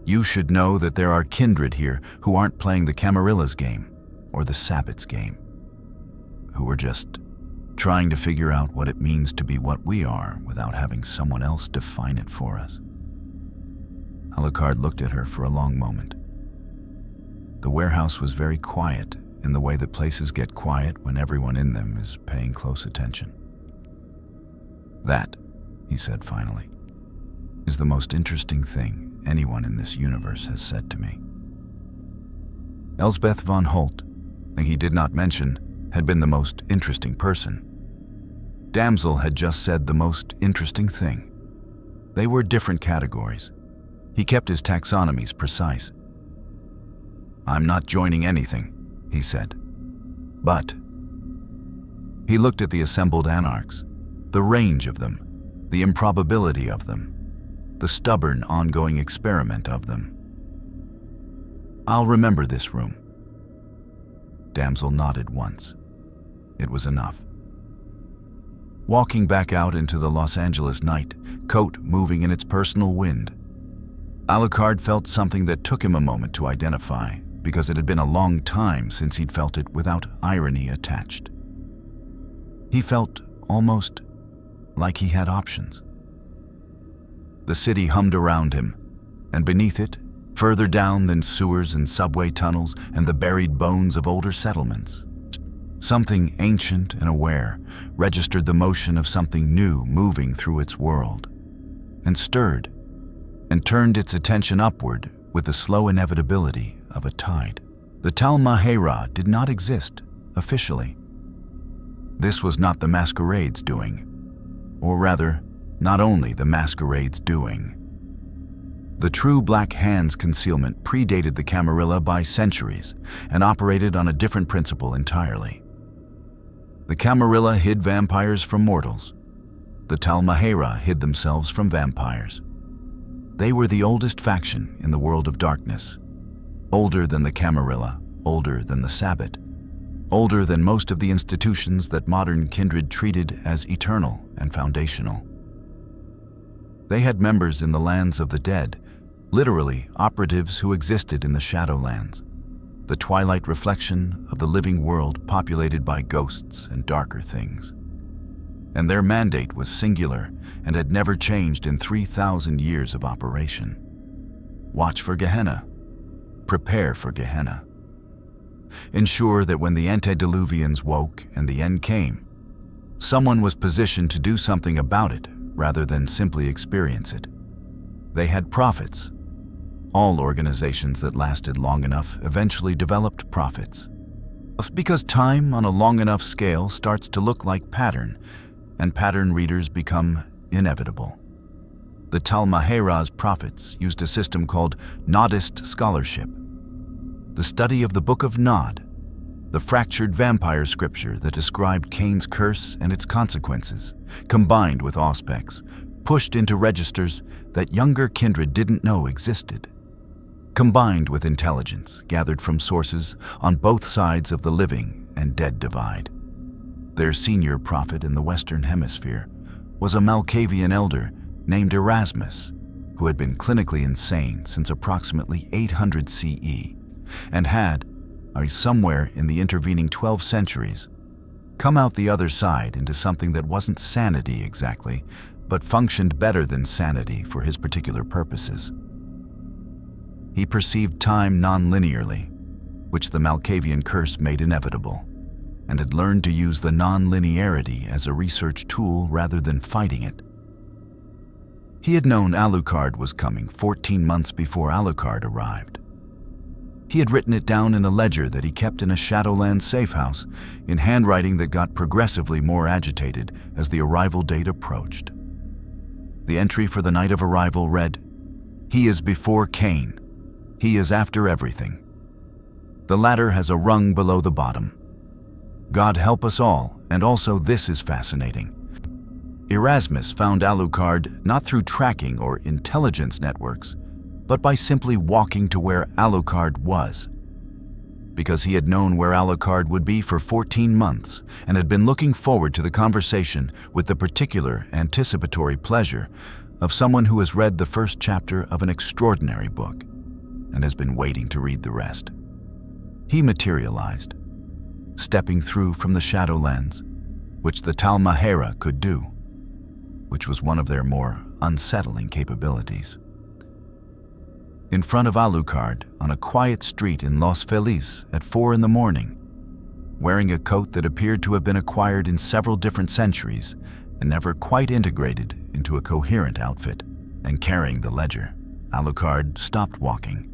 you should know that there are kindred here who aren't playing the Camarilla's game or the Sabbat's game, who are just trying to figure out what it means to be what we are without having someone else define it for us. Alucard looked at her for a long moment. The warehouse was very quiet in the way that places get quiet when everyone in them is paying close attention. "That," he said finally, "is the most interesting thing anyone in this universe has said to me." Elsbeth von Holt, and he did not mention, had been the most interesting person. Damsel had just said the most interesting thing. They were different categories. He kept his taxonomies precise. "I'm not joining anything," he said. "But..." He looked at the assembled Anarchs, the range of them, the improbability of them, the stubborn, ongoing experiment of them. "I'll remember this room." Damsel nodded once. It was enough. Walking back out into the Los Angeles night, coat moving in its personal wind, Alucard felt something that took him a moment to identify, because it had been a long time since he'd felt it without irony attached. He felt almost like he had options. The city hummed around him, and beneath it, further down than sewers and subway tunnels and the buried bones of older settlements, something ancient and aware registered the motion of something new moving through its world, and stirred, and turned its attention upward with the slow inevitability of a tide. The thaumaturgical did not exist, officially. This was not the Masquerade's doing, or rather, not only the Masquerade's doing. The true Black Hand's concealment predated the Camarilla by centuries and operated on a different principle entirely. The Camarilla hid vampires from mortals. The thaumaturgical hid themselves from vampires. They were the oldest faction in the world of darkness, older than the Camarilla, older than the Sabbat, older than most of the institutions that modern kindred treated as eternal and foundational. They had members in the lands of the dead, literally operatives who existed in the Shadowlands, the twilight reflection of the living world populated by ghosts and darker things. And their mandate was singular and had never changed in 3,000 years of operation. Watch for Gehenna. Prepare for Gehenna. Ensure that when the Antediluvians woke and the end came, someone was positioned to do something about it rather than simply experience it. They had prophets. All organizations that lasted long enough eventually developed prophets. Because time on a long enough scale starts to look like pattern, and pattern readers become inevitable. The thaumaturgical's prophets used a system called Nodist scholarship, the study of the Book of Nod, the fractured vampire scripture that described Cain's curse and its consequences, combined with auspex, pushed into registers that younger kindred didn't know existed, combined with intelligence gathered from sources on both sides of the living and dead divide. Their senior prophet in the Western Hemisphere was a Malkavian elder named Erasmus, who had been clinically insane since approximately 800 CE and had, somewhere in the intervening 12 centuries, come out the other side into something that wasn't sanity exactly, but functioned better than sanity for his particular purposes. He perceived time non-linearly, which the Malkavian curse made inevitable, and had learned to use the non-linearity as a research tool rather than fighting it. He had known Alucard was coming 14 months before Alucard arrived. He had written it down in a ledger that he kept in a Shadowland safe house, in handwriting that got progressively more agitated as the arrival date approached. The entry for the night of arrival read, "He is before Cain. He is after everything. The ladder has a rung below the bottom. God help us all, and also this is fascinating. Erasmus found Alucard not through tracking or intelligence networks, but by simply walking to where Alucard was. Because he had known where Alucard would be for 14 months and had been looking forward to the conversation with the particular anticipatory pleasure of someone who has read the first chapter of an extraordinary book and has been waiting to read the rest. He materialized, stepping through from the Shadowlands, which the thaumaturgical could do, which was one of their more unsettling capabilities. In front of Alucard, on a quiet street in Los Feliz at 4 a.m, wearing a coat that appeared to have been acquired in several different centuries and never quite integrated into a coherent outfit, and carrying the ledger, Alucard stopped walking.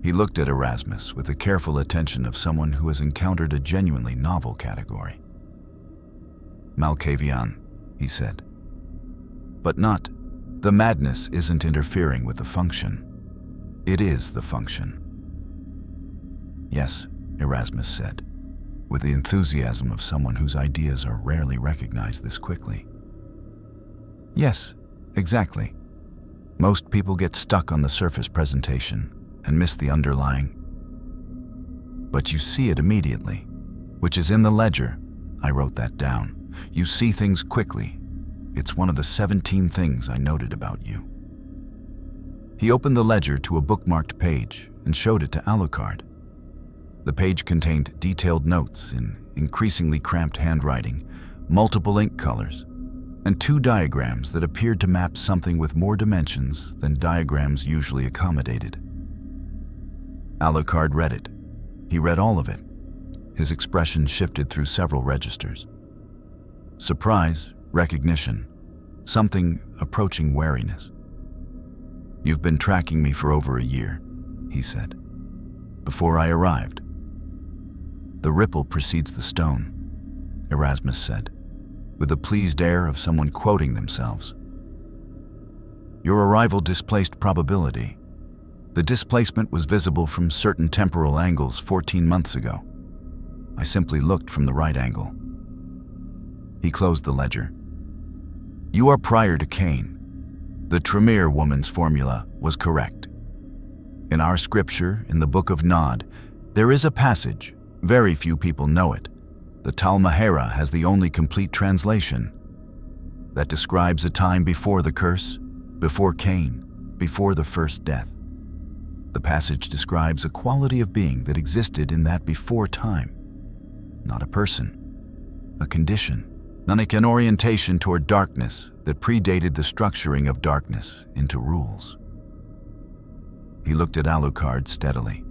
He looked at Erasmus with the careful attention of someone who has encountered a genuinely novel category. "Malkavian," he said. "But not, the madness isn't interfering with the function. It is the function." "Yes," Erasmus said, with the enthusiasm of someone whose ideas are rarely recognized this quickly. "Yes, exactly. Most people get stuck on the surface presentation and miss the underlying. But you see it immediately, which is in the ledger. I wrote that down. You see things quickly. It's one of the 17 things I noted about you." He opened the ledger to a bookmarked page and showed it to Alucard. The page contained detailed notes in increasingly cramped handwriting, multiple ink colors, and 2 diagrams that appeared to map something with more dimensions than diagrams usually accommodated. Alucard read it. He read all of it. His expression shifted through several registers. Surprise, recognition, something approaching wariness. "You've been tracking me for over a year," he said, "before I arrived." "The ripple precedes the stone," Erasmus said, with the pleased air of someone quoting themselves. "Your arrival displaced probability. The displacement was visible from certain temporal angles 14 months ago. I simply looked from the right angle." He closed the ledger. "You are prior to Cain. The Tremere woman's formula was correct. In our scripture, in the Book of Nod, there is a passage, very few people know it. The thaumaturgical has the only complete translation, that describes a time before the curse, before Cain, before the first death. The passage describes a quality of being that existed in that before time. Not a person, a condition, an orientation toward darkness that predated the structuring of darkness into rules." He looked at Alucard steadily,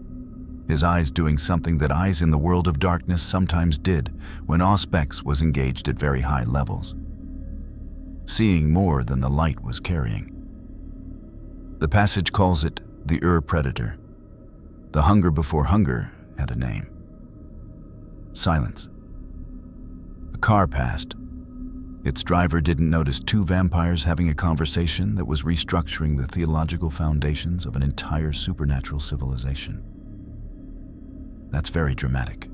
his eyes doing something that eyes in the world of darkness sometimes did when Auspex was engaged at very high levels, seeing more than the light was carrying. The passage calls it the predator. The hunger before hunger had a name. Silence. A car passed. Its driver didn't notice 2 vampires having a conversation that was restructuring the theological foundations of an entire supernatural civilization. "That's very dramatic,"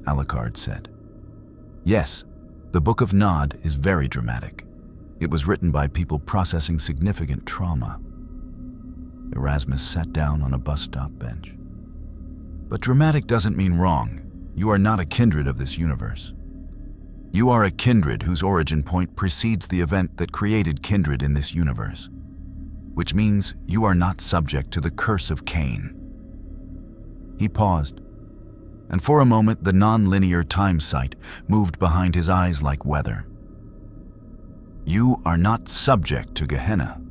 Alucard said. "Yes, the Book of Nod is very dramatic. It was written by people processing significant trauma." Erasmus sat down on a bus stop bench. "But dramatic doesn't mean wrong. You are not a kindred of this universe. You are a kindred whose origin point precedes the event that created kindred in this universe, which means you are not subject to the curse of Cain." He paused, and for a moment the non-linear time sight moved behind his eyes like weather. "You are not subject to Gehenna."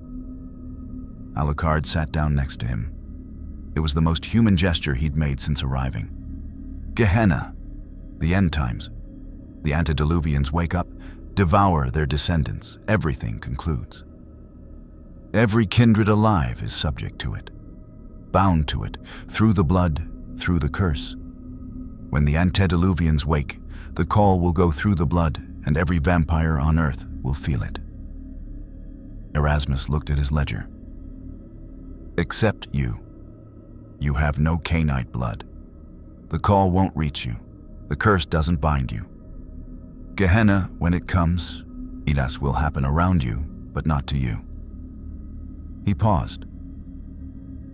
Alucard sat down next to him. It was the most human gesture he'd made since arriving. Gehenna, the end times. The Antediluvians wake up, devour their descendants. Everything concludes. Every kindred alive is subject to it, bound to it, through the blood, through the curse. When the Antediluvians wake, the call will go through the blood, and every vampire on earth will feel it. Erasmus looked at his ledger. "Except you. You have no Cainite blood. The call won't reach you. The curse doesn't bind you. Gehenna, when it comes, Idas will happen around you, but not to you. He paused.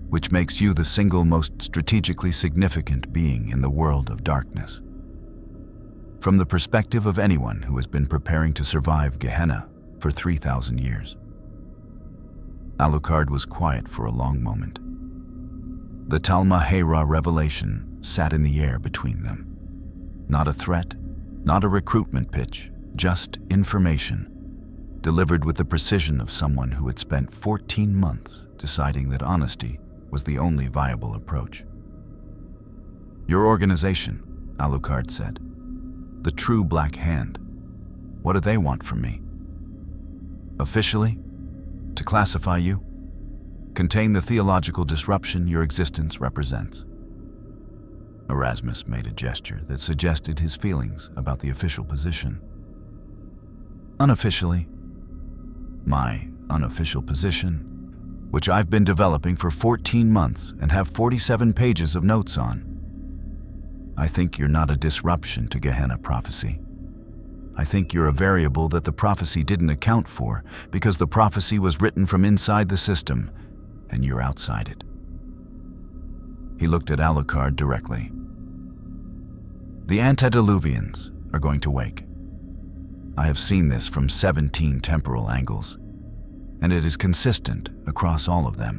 Which makes you the single most strategically significant being in the world of darkness. From the perspective of anyone who has been preparing to survive Gehenna for 3,000 years. Alucard was quiet for a long moment. The thaumaturgical revelation sat in the air between them. Not a threat, not a recruitment pitch, just information, delivered with the precision of someone who had spent 14 months deciding that honesty was the only viable approach. Your organization, Alucard said. The true Black Hand. What do they want from me? Officially, to classify you, contain the theological disruption your existence represents. Erasmus made a gesture that suggested his feelings about the official position. Unofficially, my unofficial position, which I've been developing for 14 months and have 47 pages of notes on. I think you're not a disruption to Gehenna prophecy. I think you're a variable that the prophecy didn't account for because the prophecy was written from inside the system and you're outside it. He looked at Alucard directly. The Antediluvians are going to wake. I have seen this from 17 temporal angles, and it is consistent across all of them.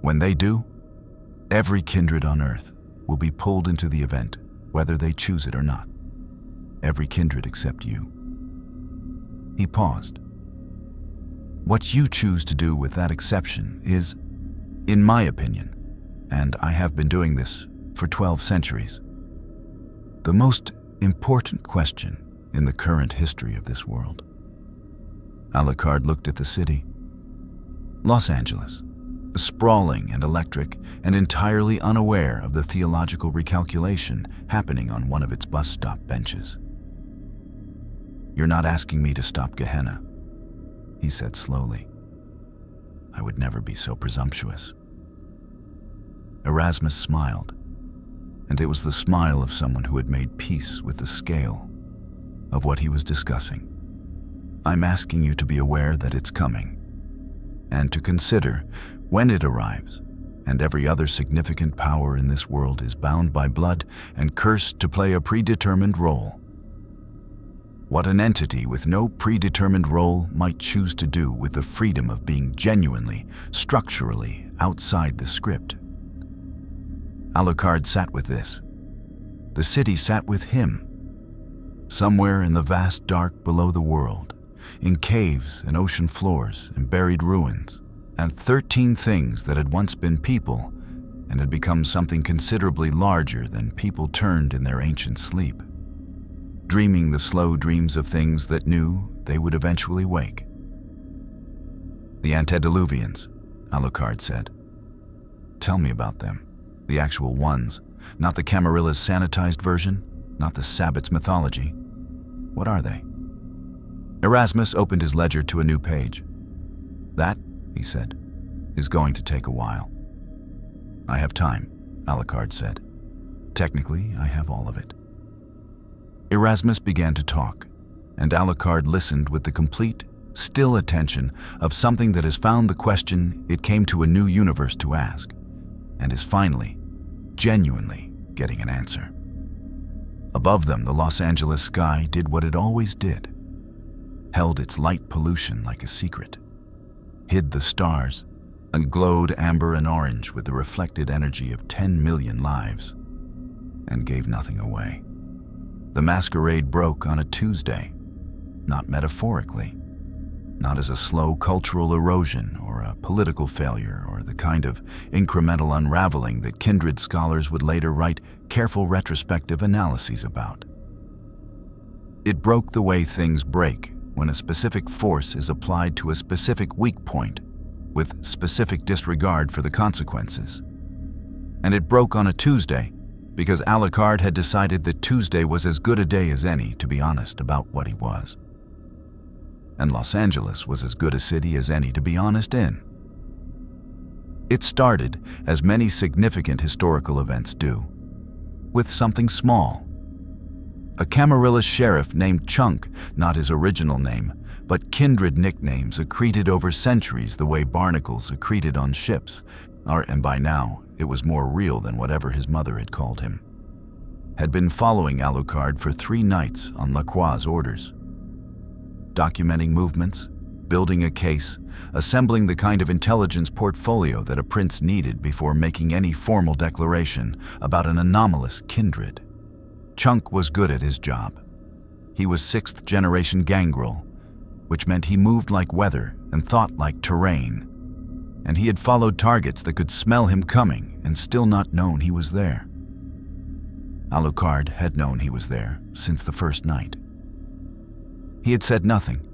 When they do, every kindred on Earth will be pulled into the event, whether they choose it or not. Every kindred except you. He paused. What you choose to do with that exception is, in my opinion, and I have been doing this for 12 centuries, the most important question in the current history of this world. Alucard looked at the city. Los Angeles, sprawling and electric and entirely unaware of the theological recalculation happening on one of its bus stop benches. You're not asking me to stop Gehenna, he said slowly. I would never be so presumptuous. Erasmus smiled, and it was the smile of someone who had made peace with the scale of what he was discussing. I'm asking you to be aware that it's coming, and to consider when it arrives, and every other significant power in this world is bound by blood and cursed to play a predetermined role. What an entity with no predetermined role might choose to do with the freedom of being genuinely, structurally outside the script. Alucard sat with this. The city sat with him. Somewhere in the vast dark below the world, in caves and ocean floors and buried ruins, and 13 things that had once been people and had become something considerably larger than people turned in their ancient sleep, dreaming the slow dreams of things that knew they would eventually wake. The Antediluvians, Alucard said. Tell me about them, the actual ones, not the Camarilla's sanitized version, not the Sabbat's mythology. What are they? Erasmus opened his ledger to a new page. That, he said, is going to take a while. I have time, Alucard said. Technically, I have all of it. Erasmus began to talk, and Alucard listened with the complete, still attention of something that has found the question it came to a new universe to ask, and is finally, genuinely getting an answer. Above them, the Los Angeles sky did what it always did, held its light pollution like a secret, hid the stars, and glowed amber and orange with the reflected energy of 10 million lives, and gave nothing away. The masquerade broke on a Tuesday, not metaphorically, not as a slow cultural erosion or a political failure or the kind of incremental unraveling that kindred scholars would later write careful retrospective analyses about. It broke the way things break when a specific force is applied to a specific weak point with specific disregard for the consequences. And it broke on a Tuesday because Alucard had decided that Tuesday was as good a day as any to be honest about what he was. And Los Angeles was as good a city as any to be honest in. It started, as many significant historical events do, with something small. A Camarilla sheriff named Chunk, not his original name, but kindred nicknames accreted over centuries the way barnacles accreted on ships, and by now it was more real than whatever his mother had called him, had been following Alucard for 3 nights on Lacroix's orders. Documenting movements, building a case, assembling the kind of intelligence portfolio that a prince needed before making any formal declaration about an anomalous kindred. Chunk was good at his job. He was 6th-generation gangrel, which meant he moved like weather and thought like terrain, and he had followed targets that could smell him coming and still not known he was there. Alucard had known he was there since the first night. He had said nothing.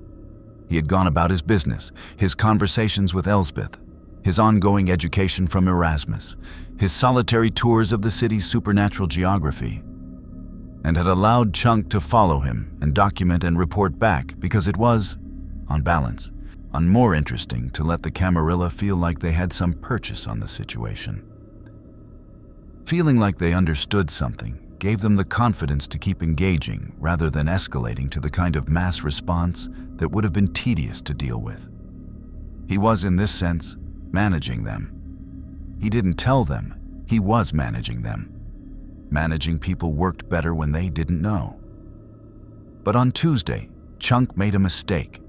He had gone about his business, his conversations with Elsbeth, his ongoing education from Erasmus, his solitary tours of the city's supernatural geography, and had allowed Chunk to follow him and document and report back because it was, on balance, more interesting to let the Camarilla feel like they had some purchase on the situation. Feeling like they understood something gave them the confidence to keep engaging rather than escalating to the kind of mass response that would have been tedious to deal with. He was, in this sense, managing them. He didn't tell them, he was managing them. Managing people worked better when they didn't know. But on Tuesday, Chunk made a mistake.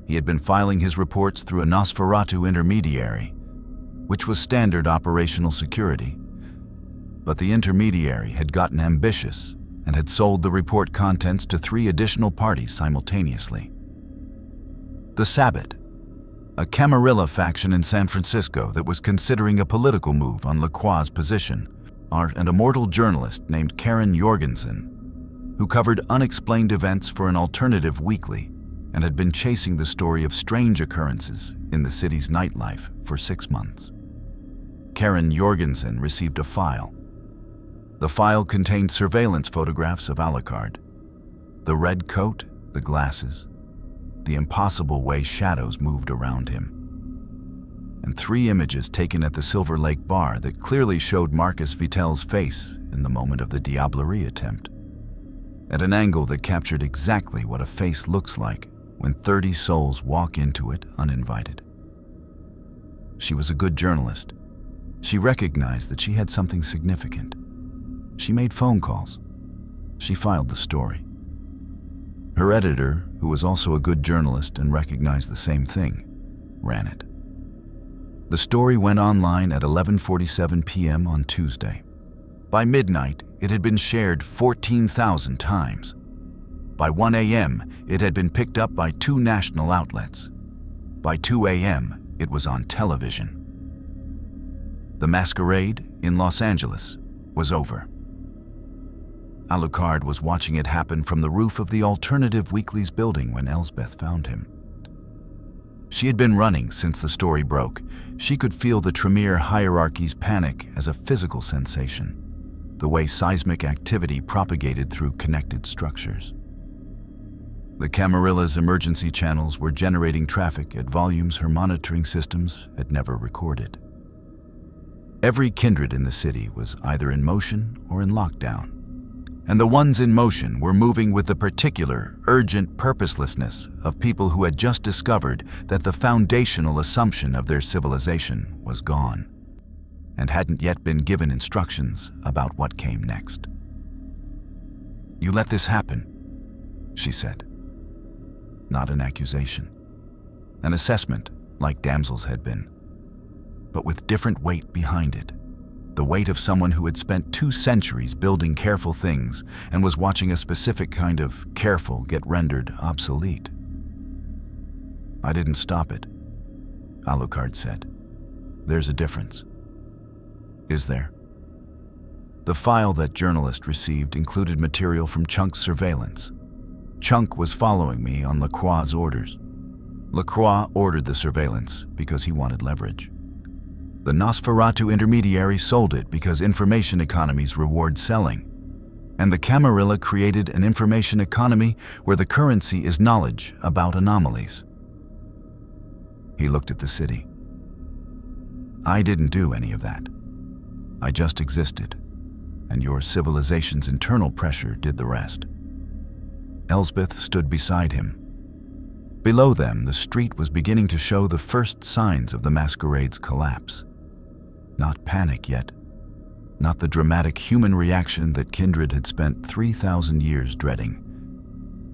He had been filing his reports through a Nosferatu intermediary, which was standard operational security. But the intermediary had gotten ambitious and had sold the report contents to 3 additional parties simultaneously. The Sabbat, a Camarilla faction in San Francisco that was considering a political move on Lacroix's position, and a mortal journalist named Karen Jorgensen, who covered unexplained events for an alternative weekly and had been chasing the story of strange occurrences in the city's nightlife for 6 months. Karen Jorgensen received a file. The file contained surveillance photographs of Alucard, the red coat, the glasses, the impossible way shadows moved around him, and 3 images taken at the Silver Lake bar that clearly showed Marcus Vitel's face in the moment of the diablerie attempt, at an angle that captured exactly what a face looks like when 30 souls walk into it uninvited. She was a good journalist. She recognized that she had something significant. She made phone calls. She filed the story. Her editor, who was also a good journalist and recognized the same thing, ran it. The story went online at 11:47 p.m. on Tuesday. By midnight, it had been shared 14,000 times. By 1 a.m., it had been picked up by 2 national outlets. By 2 a.m., it was on television. The Masquerade in Los Angeles was over. Alucard was watching it happen from the roof of the Alternative Weekly's building when Elsbeth found him. She had been running since the story broke. She could feel the Tremere hierarchy's panic as a physical sensation, the way seismic activity propagated through connected structures. The Camarilla's emergency channels were generating traffic at volumes her monitoring systems had never recorded. Every kindred in the city was either in motion or in lockdown, and the ones in motion were moving with the particular, urgent purposelessness of people who had just discovered that the foundational assumption of their civilization was gone, and hadn't yet been given instructions about what came next. "You let this happen," she said. Not an accusation. An assessment, like Damsel's had been, but with different weight behind it. The weight of someone who had spent 2 centuries building careful things and was watching a specific kind of careful get rendered obsolete. "I didn't stop it," Alucard said. "There's a difference." "Is there?" The file that journalist received included material from Chunk's surveillance. Chunk was following me on Lacroix's orders. Lacroix ordered the surveillance because he wanted leverage. The Nosferatu intermediary sold it because information economies reward selling, and the Camarilla created an information economy where the currency is knowledge about anomalies. He looked at the city. "I didn't do any of that. I just existed, and your civilization's internal pressure did the rest." Elsbeth stood beside him. Below them, the street was beginning to show the first signs of the Masquerade's collapse. Not panic yet, not the dramatic human reaction that Kindred had spent 3,000 years dreading,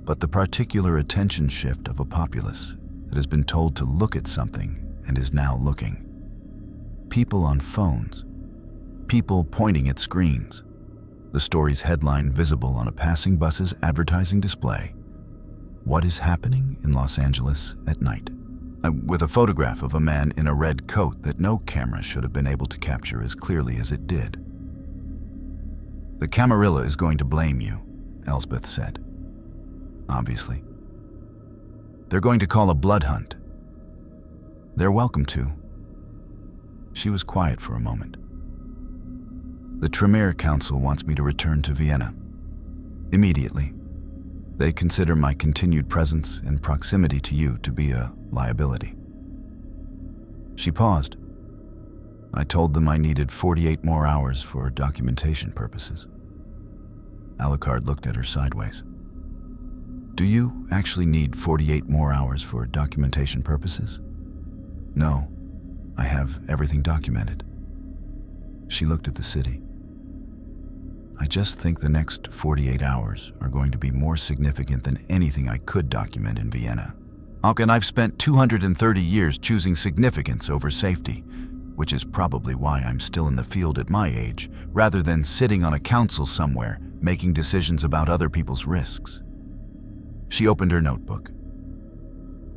but the particular attention shift of a populace that has been told to look at something and is now looking. People on phones, people pointing at screens, the story's headline visible on a passing bus's advertising display. What is happening in Los Angeles at night? With a photograph of a man in a red coat that no camera should have been able to capture as clearly as it did. The Camarilla is going to blame you, Elsbeth said. Obviously. They're going to call a blood hunt. They're welcome to. She was quiet for a moment. The Tremere Council wants me to return to Vienna. Immediately. They consider my continued presence and proximity to you to be a liability. She paused. I told them I needed 48 more hours for documentation purposes. Alucard looked at her sideways. Do you actually need 48 more hours for documentation purposes? No, I have everything documented. She looked at the city. I just think the next 48 hours are going to be more significant than anything I could document in Vienna. And I've spent 230 years choosing significance over safety, which is probably why I'm still in the field at my age, rather than sitting on a council somewhere, making decisions about other people's risks. She opened her notebook.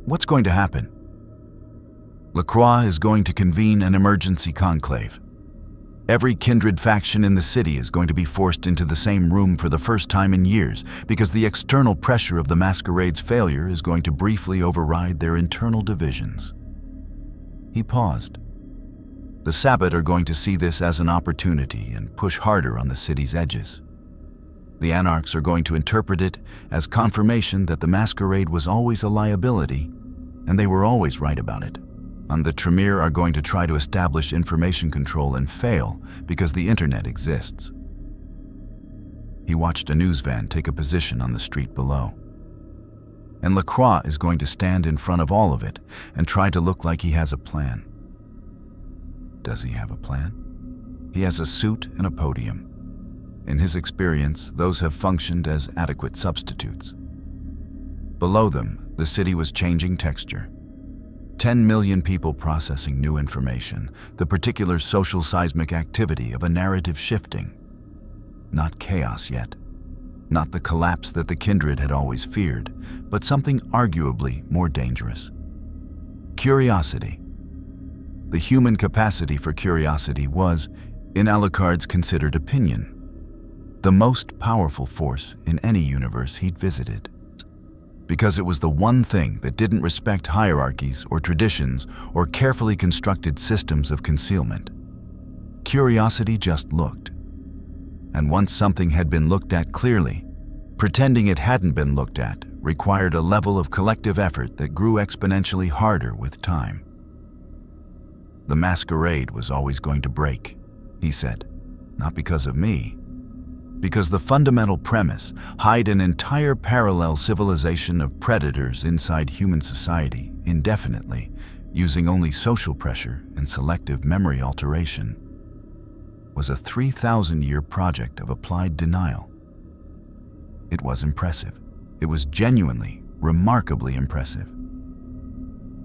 What's going to happen? Lacroix is going to convene an emergency conclave. Every kindred faction in the city is going to be forced into the same room for the first time in years because the external pressure of the Masquerade's failure is going to briefly override their internal divisions. He paused. The Sabbat are going to see this as an opportunity and push harder on the city's edges. The Anarchs are going to interpret it as confirmation that the Masquerade was always a liability, and they were always right about it. And the Tremere are going to try to establish information control and fail because the internet exists. He watched a news van take a position on the street below. And Lacroix is going to stand in front of all of it and try to look like he has a plan. Does he have a plan? He has a suit and a podium. In his experience, those have functioned as adequate substitutes. Below them, the city was changing texture. 10 million people processing new information, the particular social seismic activity of a narrative shifting. Not chaos yet. Not the collapse that the kindred had always feared, but something arguably more dangerous. Curiosity. The human capacity for curiosity was, in Alucard's considered opinion, the most powerful force in any universe he'd visited. Because it was the one thing that didn't respect hierarchies or traditions or carefully constructed systems of concealment. Curiosity just looked. And once something had been looked at clearly, pretending it hadn't been looked at required a level of collective effort that grew exponentially harder with time. The Masquerade was always going to break, he said, not because of me, because the fundamental premise hide an entire parallel civilization of predators inside human society indefinitely, using only social pressure and selective memory alteration, was a 3,000-year project of applied denial. It was impressive. It was genuinely, remarkably impressive.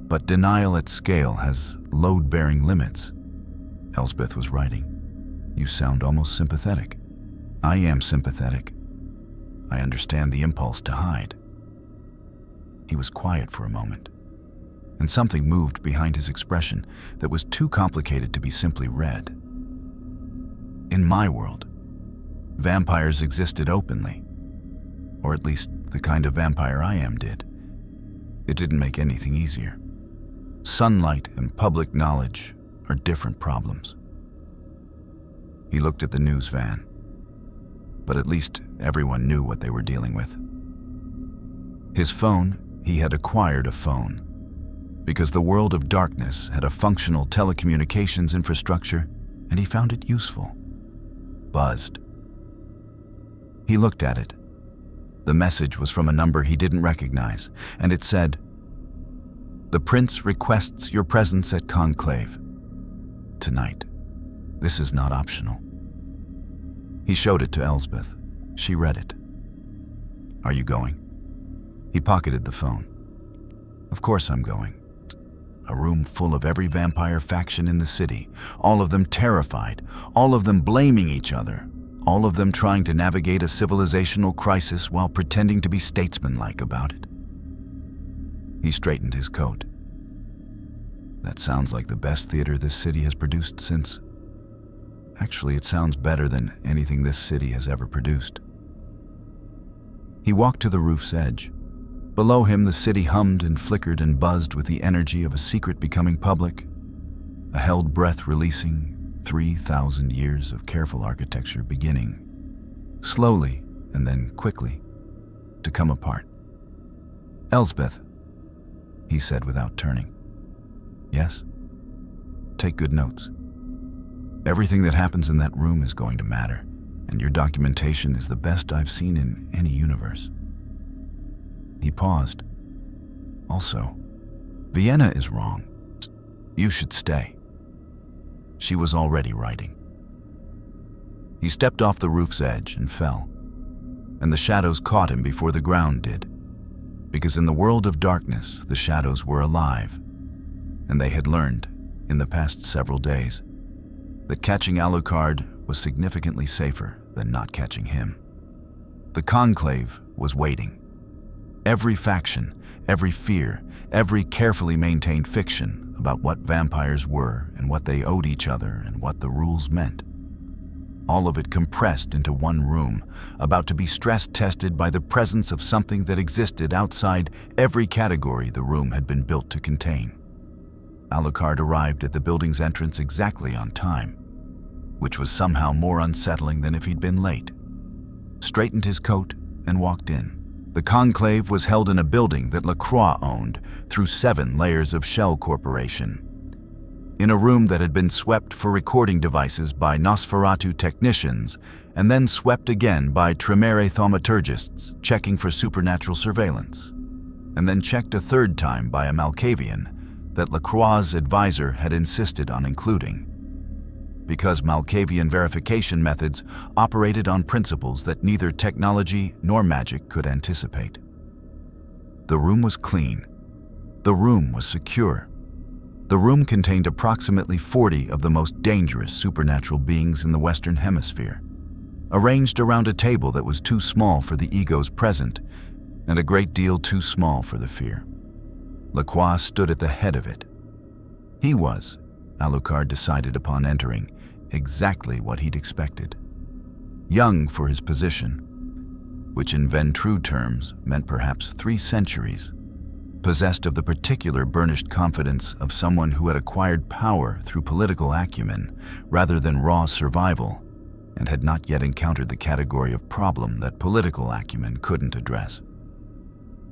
But denial at scale has load-bearing limits. Elsbeth was writing. You sound almost sympathetic. I am sympathetic. I understand the impulse to hide. He was quiet for a moment, and something moved behind his expression that was too complicated to be simply read. In my world, vampires existed openly, or at least the kind of vampire I am did. It didn't make anything easier. Sunlight and public knowledge are different problems. He looked at the news van. But at least everyone knew what they were dealing with. His phone, he had acquired a phone, because the world of darkness had a functional telecommunications infrastructure, and he found it useful. Buzzed. He looked at it. The message was from a number he didn't recognize, and it said, "The Prince requests your presence at Conclave. Tonight. This is not optional." He showed it to Elsbeth. She read it. "Are you going?" He pocketed the phone. "Of course I'm going." A room full of every vampire faction in the city, all of them terrified, all of them blaming each other, all of them trying to navigate a civilizational crisis while pretending to be statesmanlike about it. He straightened his coat. That sounds like the best theater this city has produced since... Actually, it sounds better than anything this city has ever produced. He walked to the roof's edge. Below him, the city hummed and flickered and buzzed with the energy of a secret becoming public, a held breath releasing 3,000 years of careful architecture beginning, slowly and then quickly, to come apart. "Elsbeth," he said without turning. "Yes? Take good notes. Everything that happens in that room is going to matter, and your documentation is the best I've seen in any universe." He paused. "Also, Vienna is wrong. You should stay." She was already writing. He stepped off the roof's edge and fell, and the shadows caught him before the ground did, because in the world of darkness, the shadows were alive, and they had learned, in the past several days, that catching Alucard was significantly safer than not catching him. The Conclave was waiting. Every faction, every fear, every carefully maintained fiction about what vampires were and what they owed each other and what the rules meant. All of it compressed into one room, about to be stress-tested by the presence of something that existed outside every category the room had been built to contain. Alucard arrived at the building's entrance exactly on time, which was somehow more unsettling than if he'd been late. Straightened his coat and walked in. The conclave was held in a building that Lacroix owned through 7 layers of shell corporation. In a room that had been swept for recording devices by Nosferatu technicians and then swept again by Tremere thaumaturgists checking for supernatural surveillance, and then checked a 3rd time by a Malkavian that Lacroix's advisor had insisted on including, because Malkavian verification methods operated on principles that neither technology nor magic could anticipate. The room was clean. The room was secure. The room contained approximately 40 of the most dangerous supernatural beings in the Western Hemisphere, arranged around a table that was too small for the egos present and a great deal too small for the fear. Lacroix stood at the head of it. He was, Alucard decided upon entering, exactly what he'd expected. Young for his position, which in Ventru terms meant perhaps 3 centuries, possessed of the particular burnished confidence of someone who had acquired power through political acumen rather than raw survival, and had not yet encountered the category of problem that political acumen couldn't address.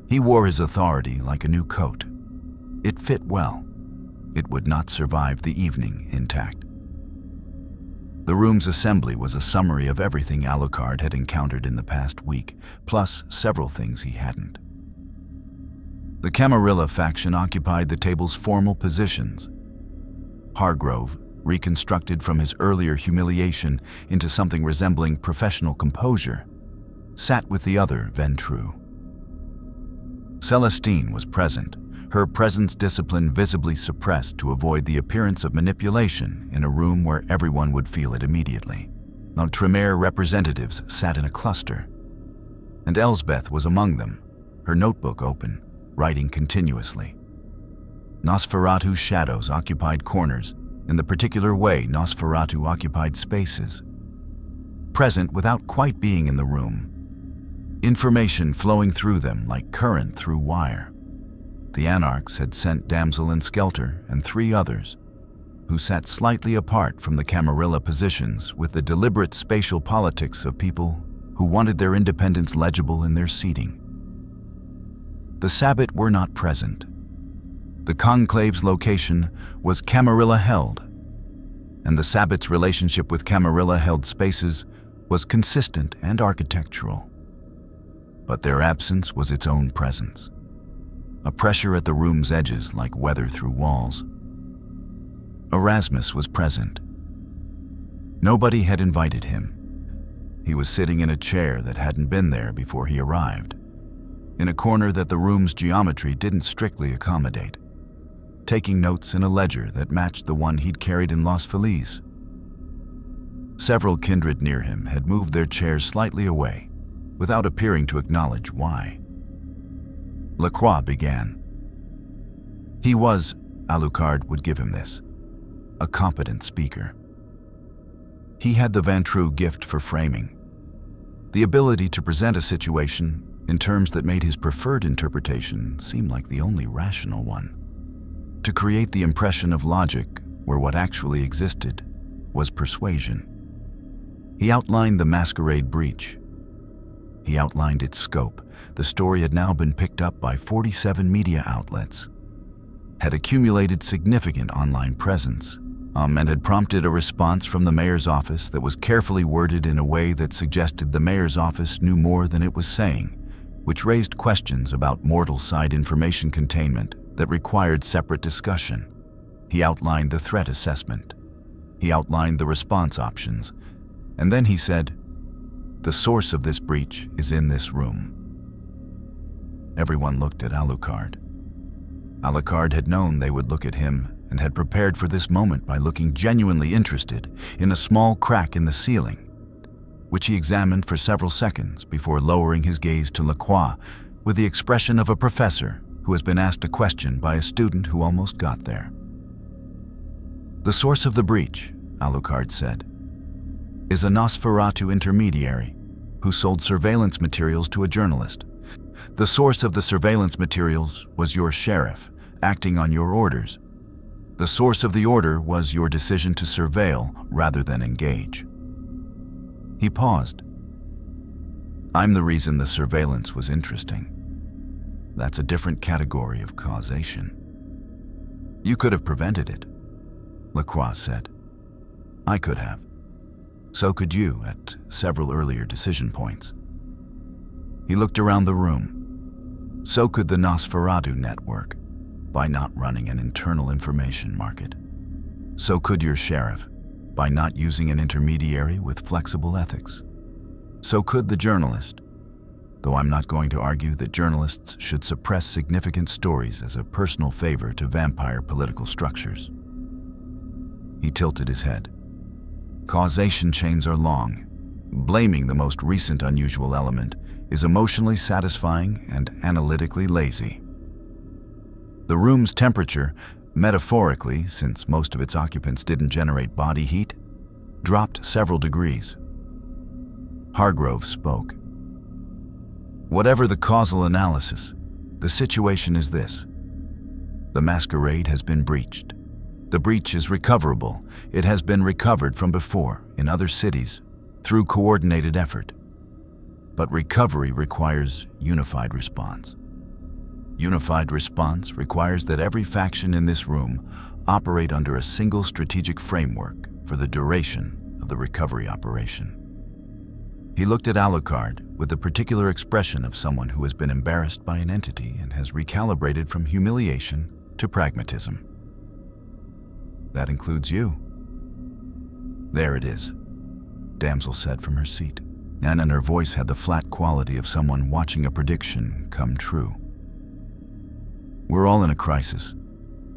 He wore his authority like a new coat. It fit well. It would not survive the evening intact. The room's assembly was a summary of everything Alucard had encountered in the past week, plus several things he hadn't. The Camarilla faction occupied the table's formal positions. Hargrove, reconstructed from his earlier humiliation into something resembling professional composure, sat with the other Ventru. Celestine was present, her presence discipline visibly suppressed to avoid the appearance of manipulation in a room where everyone would feel it immediately. Now Tremere representatives sat in a cluster, and Elsbeth was among them, her notebook open, writing continuously. Nosferatu's shadows occupied corners in the particular way Nosferatu occupied spaces. Present without quite being in the room, information flowing through them like current through wire. The Anarchs had sent Damsel and Skelter and 3 others, who sat slightly apart from the Camarilla positions with the deliberate spatial politics of people who wanted their independence legible in their seating. The Sabbat were not present. The conclave's location was Camarilla-held, and the Sabbat's relationship with Camarilla-held spaces was consistent and architectural. but their absence was its own presence. A pressure at the room's edges like weather through walls. Erasmus was present. Nobody had invited him. He was sitting in a chair that hadn't been there before he arrived, in a corner that the room's geometry didn't strictly accommodate, taking notes in a ledger that matched the one he'd carried in Los Feliz. Several kindred near him had moved their chairs slightly away, without appearing to acknowledge why. Lacroix began. He was, Alucard would give him this, a competent speaker. He had the Ventru gift for framing, the ability to present a situation in terms that made his preferred interpretation seem like the only rational one, to create the impression of logic where what actually existed was persuasion. He outlined the Masquerade breach. He outlined its scope. The story had now been picked up by 47 media outlets, had accumulated significant online presence, and had prompted a response from the mayor's office that was carefully worded in a way that suggested the mayor's office knew more than it was saying, which raised questions about mortal side information containment that required separate discussion. He outlined the threat assessment. He outlined the response options. And then he said, "The source of this breach is in this room." Everyone looked at Alucard. Alucard had known they would look at him and had prepared for this moment by looking genuinely interested in a small crack in the ceiling, which he examined for several seconds before lowering his gaze to Lacroix with the expression of a professor who has been asked a question by a student who almost got there. "The source of the breach," Alucard said, "is a Nosferatu intermediary who sold surveillance materials to a journalist. The source of the surveillance materials was your sheriff, acting on your orders. The source of the order was your decision to surveil rather than engage." He paused. "I'm the reason the surveillance was interesting. That's a different category of causation." "You could have prevented it," Lacroix said. "I could have. So could you at several earlier decision points." He looked around the room. So could the Nosferatu network, by not running an internal information market. So could your sheriff, by not using an intermediary with flexible ethics. So could the journalist, though I'm not going to argue that journalists should suppress significant stories as a personal favor to vampire political structures. He tilted his head. Causation chains are long. Blaming the most recent unusual element is emotionally satisfying and analytically lazy. The room's temperature, metaphorically, since most of its occupants didn't generate body heat, dropped several degrees. Hargrove spoke. "Whatever the causal analysis, the situation is this. The Masquerade has been breached. The breach is recoverable. It has been recovered from before, in other cities, through coordinated effort. But recovery requires unified response. Unified response requires that every faction in this room operate under a single strategic framework for the duration of the recovery operation." He looked at Alucard with the particular expression of someone who has been embarrassed by an entity and has recalibrated from humiliation to pragmatism. "That includes you." "There it is," Damsel said from her seat, and in her voice had the flat quality of someone watching a prediction come true. "We're all in a crisis,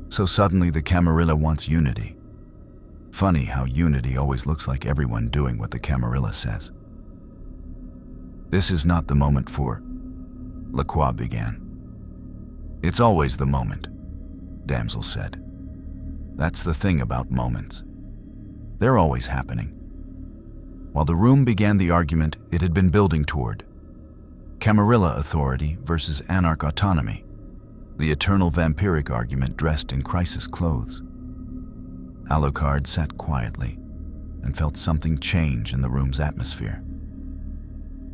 so suddenly the Camarilla wants unity. Funny how unity always looks like everyone doing what the Camarilla says." "This is not the moment for," Lacroix began. "It's always the moment," Damsel said. "That's the thing about moments. They're always happening." While the room began the argument it had been building toward, Camarilla authority versus Anarch autonomy, the eternal vampiric argument dressed in crisis clothes. Alucard sat quietly and felt something change in the room's atmosphere.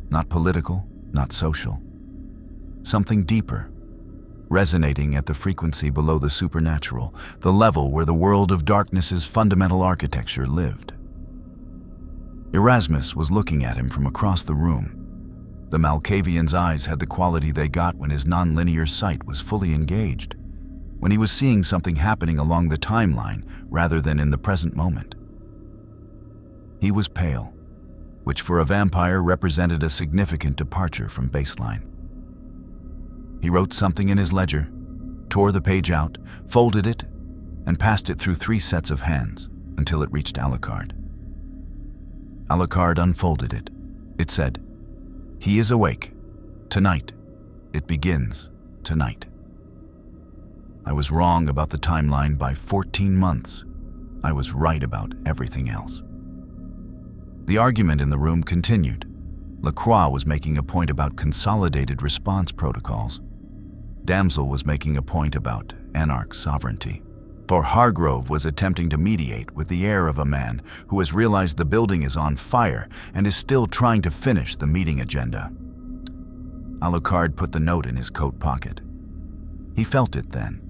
Not political, not social. Something deeper, resonating at the frequency below the supernatural, the level where the world of darkness's fundamental architecture lived. Erasmus was looking at him from across the room, The Malkavian's eyes had the quality they got when his non-linear sight was fully engaged, when he was seeing something happening along the timeline rather than in the present moment. He was pale, which for a vampire represented a significant departure from baseline. He wrote something in his ledger, tore the page out, folded it, and passed it through 3 sets of hands until it reached Alucard. Alucard unfolded it. It said, "He is awake. Tonight. It begins tonight." I was wrong about the timeline by 14 months. I was right about everything else. The argument in the room continued. Lacroix was making a point about consolidated response protocols. Damsel was making a point about Anarch sovereignty. For Hargrove was attempting to mediate with the air of a man who has realized the building is on fire and is still trying to finish the meeting agenda. Alucard put the note in his coat pocket. He felt it then.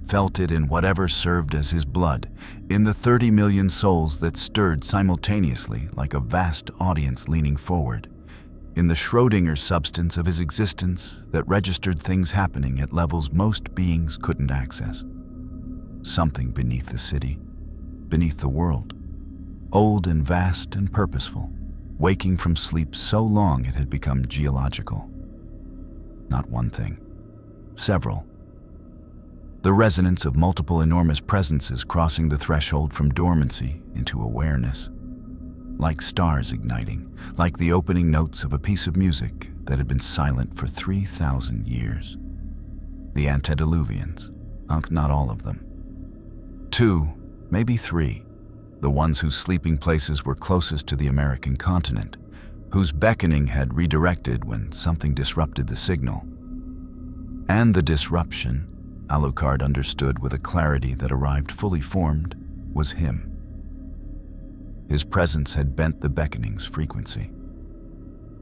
Felt it in whatever served as his blood, in the 30 million souls that stirred simultaneously like a vast audience leaning forward, in the Schrödinger substance of his existence that registered things happening at levels most beings couldn't access. Something beneath the city, beneath the world, old and vast and purposeful, waking from sleep so long it had become geological. Not one thing, several. The resonance of multiple enormous presences crossing the threshold from dormancy into awareness. Like stars igniting, like the opening notes of a piece of music that had been silent for 3,000 years. The Antediluvians, not all of them. 2, maybe 3, the ones whose sleeping places were closest to the American continent, whose beckoning had redirected when something disrupted the signal. And the disruption, Alucard understood with a clarity that arrived fully formed, was him. His presence had bent the beckoning's frequency.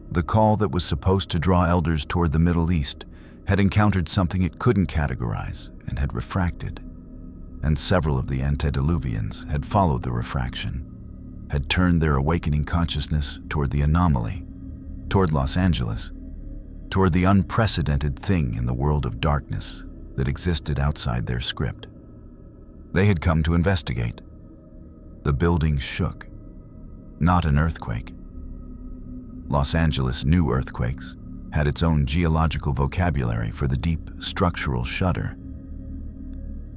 The call that was supposed to draw elders toward the Middle East had encountered something it couldn't categorize and had refracted. And several of the Antediluvians had followed the refraction, had turned their awakening consciousness toward the anomaly, toward Los Angeles, toward the unprecedented thing in the world of darkness that existed outside their script. They had come to investigate. The building shook. Not an earthquake. Los Angeles knew earthquakes, had its own geological vocabulary for the deep structural shudder.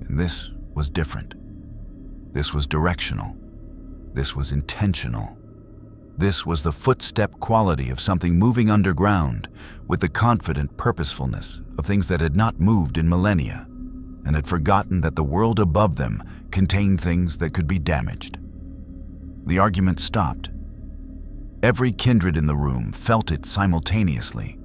And this was different. This was directional. This was intentional. This was the footstep quality of something moving underground with the confident purposefulness of things that had not moved in millennia and had forgotten that the world above them contained things that could be damaged. The argument stopped. Every kindred in the room felt it simultaneously.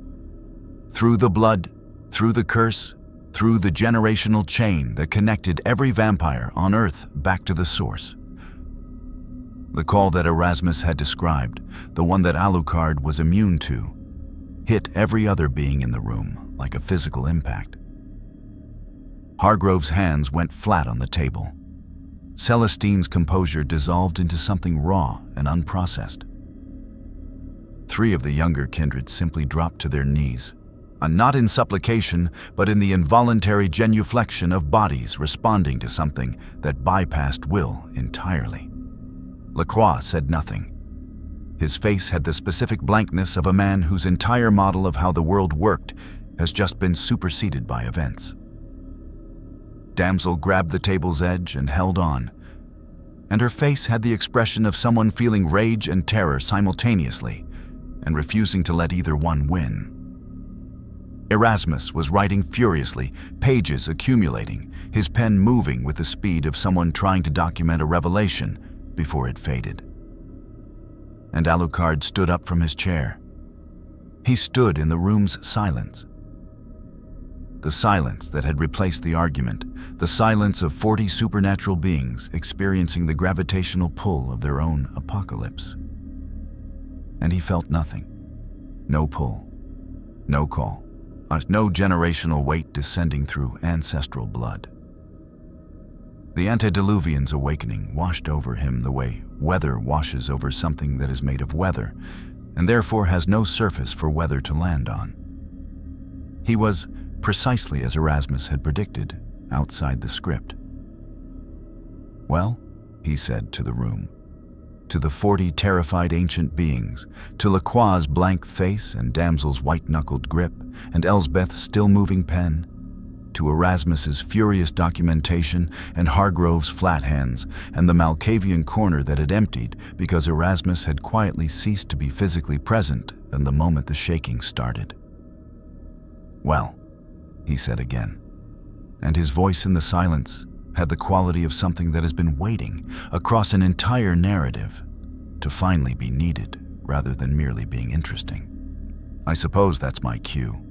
Through the blood, through the curse, through the generational chain that connected every vampire on Earth back to the source. The call that Erasmus had described, the one that Alucard was immune to, hit every other being in the room like a physical impact. Hargrove's hands went flat on the table. Celestine's composure dissolved into something raw and unprocessed. 3 of the younger kindred simply dropped to their knees, not in supplication, but in the involuntary genuflection of bodies responding to something that bypassed will entirely. Lacroix said nothing. His face had the specific blankness of a man whose entire model of how the world worked has just been superseded by events. Damsel grabbed the table's edge and held on, and her face had the expression of someone feeling rage and terror simultaneously and refusing to let either one win. Erasmus was writing furiously, pages accumulating, his pen moving with the speed of someone trying to document a revelation before it faded. And Alucard stood up from his chair. He stood in the room's silence. The silence that had replaced the argument, the silence of 40 supernatural beings experiencing the gravitational pull of their own apocalypse. And he felt nothing. No pull, no call, no generational weight descending through ancestral blood. The Antediluvians' awakening washed over him the way weather washes over something that is made of weather, and therefore has no surface for weather to land on. He was, precisely as Erasmus had predicted, outside the script. "Well," he said to the room, to the 40 terrified ancient beings, to Lacroix's blank face and Damsel's white-knuckled grip, and Elsbeth's still-moving pen, to Erasmus's furious documentation and Hargrove's flat hands, and the Malkavian corner that had emptied because Erasmus had quietly ceased to be physically present in the moment the shaking started. "Well," he said again, and his voice in the silence had the quality of something that has been waiting across an entire narrative to finally be needed rather than merely being interesting. "I suppose that's my cue."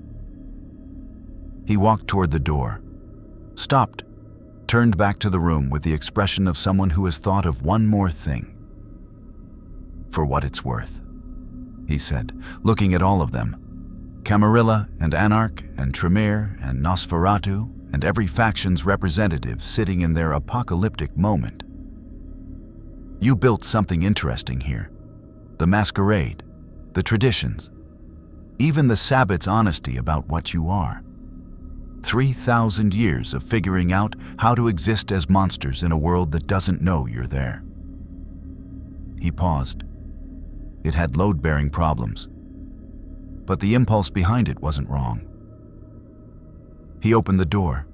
He walked toward the door, stopped, turned back to the room with the expression of someone who has thought of one more thing. "For what it's worth," he said, looking at all of them, Camarilla and Anarch and Tremere and Nosferatu and every faction's representative sitting in their apocalyptic moment. "You built something interesting here. The Masquerade, the traditions, even the Sabbat's honesty about what you are. 3,000 years of figuring out how to exist as monsters in a world that doesn't know you're there." He paused. It had load-bearing problems, but the impulse behind it wasn't wrong. He opened the door.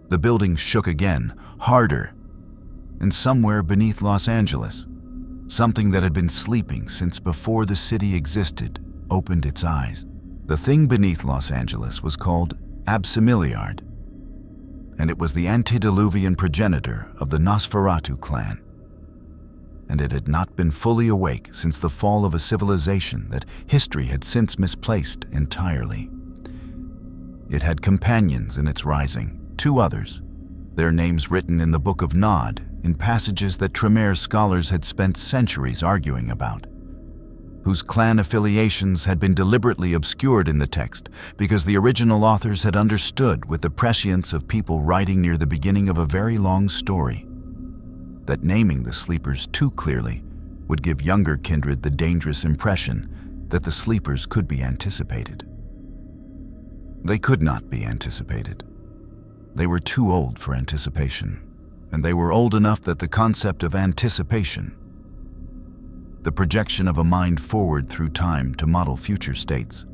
The building shook again, harder, and somewhere beneath Los Angeles, something that had been sleeping since before the city existed opened its eyes. The thing beneath Los Angeles was called Absimiliard, and it was the antediluvian progenitor of the Nosferatu clan. And it had not been fully awake since the fall of a civilization that history had since misplaced entirely. It had companions in its rising, 2 others, their names written in the Book of Nod in passages that Tremere scholars had spent centuries arguing about, whose clan affiliations had been deliberately obscured in the text because the original authors had understood with the prescience of people writing near the beginning of a very long story that naming the sleepers too clearly would give younger kindred the dangerous impression that the sleepers could be anticipated. They could not be anticipated. They were too old for anticipation, and they were old enough that the concept of anticipation, the projection of a mind forward through time to model future states,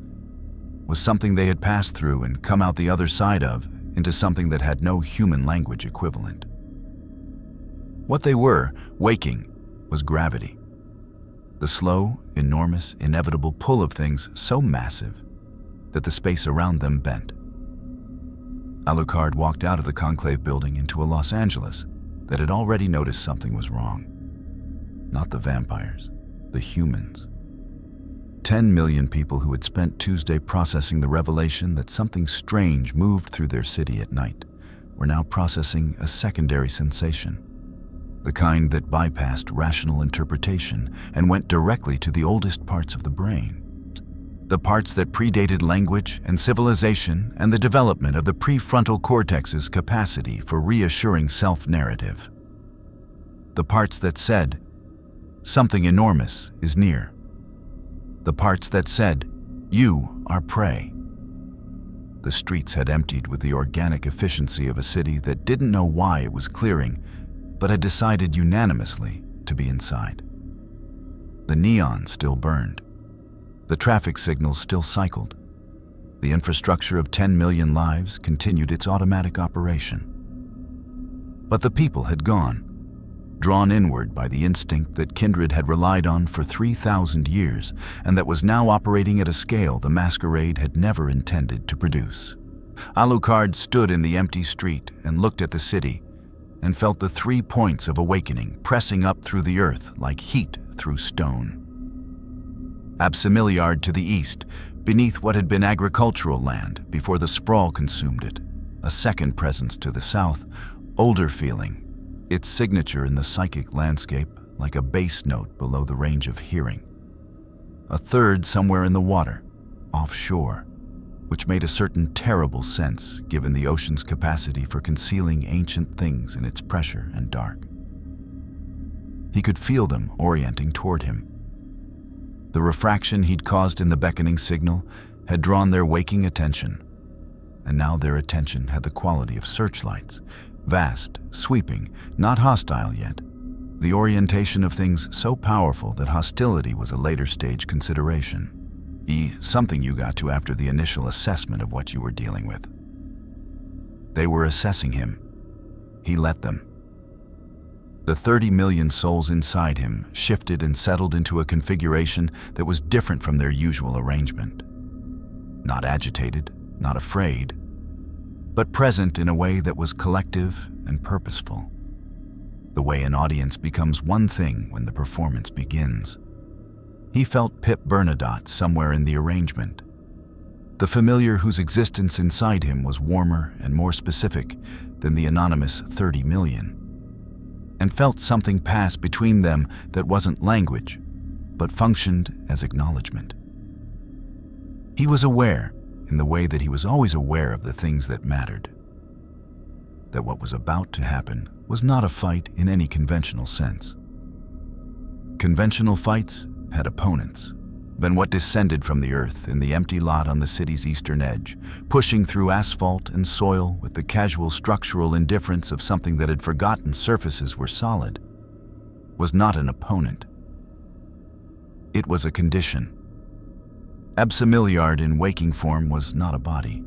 was something they had passed through and come out the other side of into something that had no human language equivalent. What they were, waking, was gravity. The slow, enormous, inevitable pull of things so massive that the space around them bent. Alucard walked out of the conclave building into a Los Angeles that had already noticed something was wrong. Not the vampires, the humans. 10 million people who had spent Tuesday processing the revelation that something strange moved through their city at night were now processing a secondary sensation, the kind that bypassed rational interpretation and went directly to the oldest parts of the brain, the parts that predated language and civilization and the development of the prefrontal cortex's capacity for reassuring self-narrative. The parts that said, "Something enormous is near." The parts that said, "You are prey." The streets had emptied with the organic efficiency of a city that didn't know why it was clearing, but had decided unanimously to be inside. The neon still burned. The traffic signals still cycled. The infrastructure of 10 million lives continued its automatic operation. But the people had gone, drawn inward by the instinct that kindred had relied on for 3,000 years and that was now operating at a scale the Masquerade had never intended to produce. Alucard stood in the empty street and looked at the city and felt the 3 points of awakening pressing up through the earth like heat through stone. Absimiliard to the east, beneath what had been agricultural land before the sprawl consumed it. A second presence to the south, older feeling, its signature in the psychic landscape like a bass note below the range of hearing. A third somewhere in the water, offshore, which made a certain terrible sense given the ocean's capacity for concealing ancient things in its pressure and dark. He could feel them orienting toward him. The refraction he'd caused in the beckoning signal had drawn their waking attention, and now their attention had the quality of searchlights, vast, sweeping, not hostile yet. The orientation of things so powerful that hostility was a later stage consideration. Something you got to after the initial assessment of what you were dealing with. They were assessing him. He let them. The 30 million souls inside him shifted and settled into a configuration that was different from their usual arrangement. Not agitated, not afraid, but present in a way that was collective and purposeful. The way an audience becomes one thing when the performance begins. He felt Pip Bernadotte somewhere in the arrangement. The familiar whose existence inside him was warmer and more specific than the anonymous 30 million, and felt something pass between them that wasn't language, but functioned as acknowledgement. He was aware, in the way that he was always aware of the things that mattered, that what was about to happen was not a fight in any conventional sense. Conventional fights had opponents, then what descended from the earth in the empty lot on the city's eastern edge, pushing through asphalt and soil with the casual structural indifference of something that had forgotten surfaces were solid, was not an opponent. It was a condition. Absimiliard in waking form was not a body.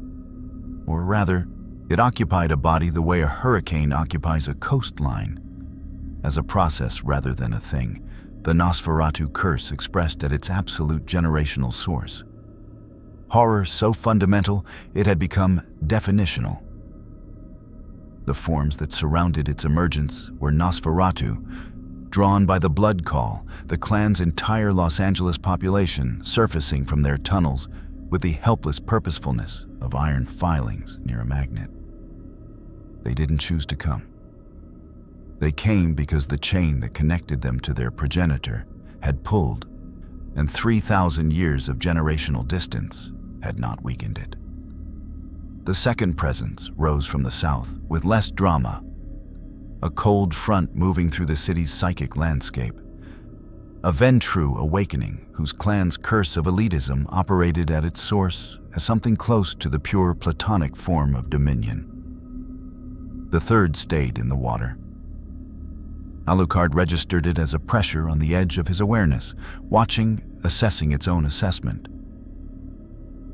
Or rather, it occupied a body the way a hurricane occupies a coastline, as a process rather than a thing, the Nosferatu curse expressed at its absolute generational source. Horror so fundamental it had become definitional. The forms that surrounded its emergence were Nosferatu, drawn by the blood call, the clan's entire Los Angeles population surfacing from their tunnels with the helpless purposefulness of iron filings near a magnet. They didn't choose to come. They came because the chain that connected them to their progenitor had pulled, and 3,000 years of generational distance had not weakened it. The second presence rose from the south with less drama, a cold front moving through the city's psychic landscape, a Ventrue awakening whose clan's curse of elitism operated at its source as something close to the pure Platonic form of dominion. The third stayed in the water. Alucard registered it as a pressure on the edge of his awareness, watching, assessing its own assessment.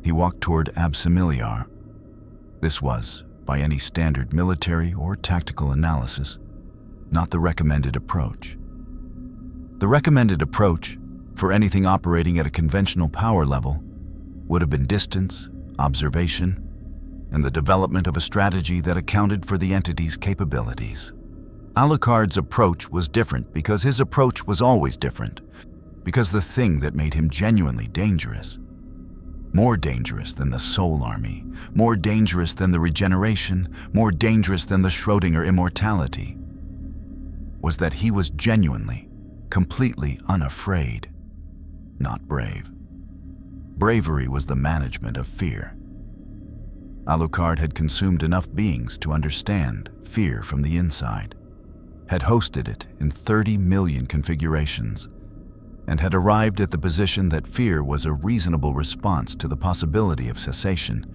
He walked toward Absimiliar. This was, by any standard military or tactical analysis, not the recommended approach. The recommended approach, for anything operating at a conventional power level, would have been distance, observation, and the development of a strategy that accounted for the entity's capabilities. Alucard's approach was different because his approach was always different, because the thing that made him genuinely dangerous, more dangerous than the Soul Army, more dangerous than the regeneration, more dangerous than the Schrödinger immortality, was that he was genuinely, completely unafraid, not brave. Bravery was the management of fear. Alucard had consumed enough beings to understand fear from the inside, had hosted it in 30 million configurations, and had arrived at the position that fear was a reasonable response to the possibility of cessation,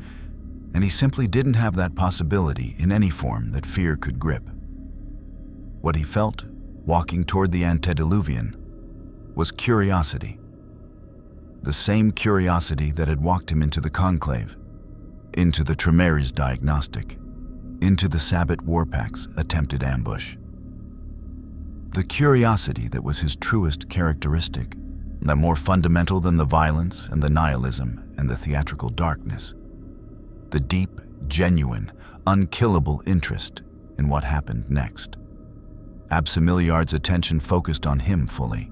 and he simply didn't have that possibility in any form that fear could grip. What he felt, walking toward the Antediluvian, was curiosity. The same curiosity that had walked him into the conclave, into the Tremere's diagnostic, into the Sabbat Warpack's attempted ambush. The curiosity that was his truest characteristic, that more fundamental than the violence and the nihilism and the theatrical darkness. The deep, genuine, unkillable interest in what happened next. Absimiliard's attention focused on him fully.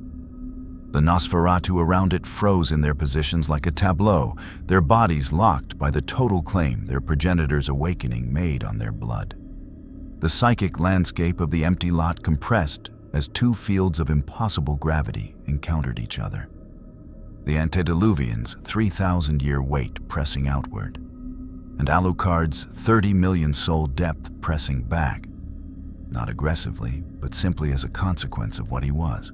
The Nosferatu around it froze in their positions like a tableau, their bodies locked by the total claim their progenitor's awakening made on their blood. The psychic landscape of the empty lot compressed as two fields of impossible gravity encountered each other. The Antediluvians' 3,000-year weight pressing outward, and Alucard's 30 million soul depth pressing back, not aggressively, but simply as a consequence of what he was.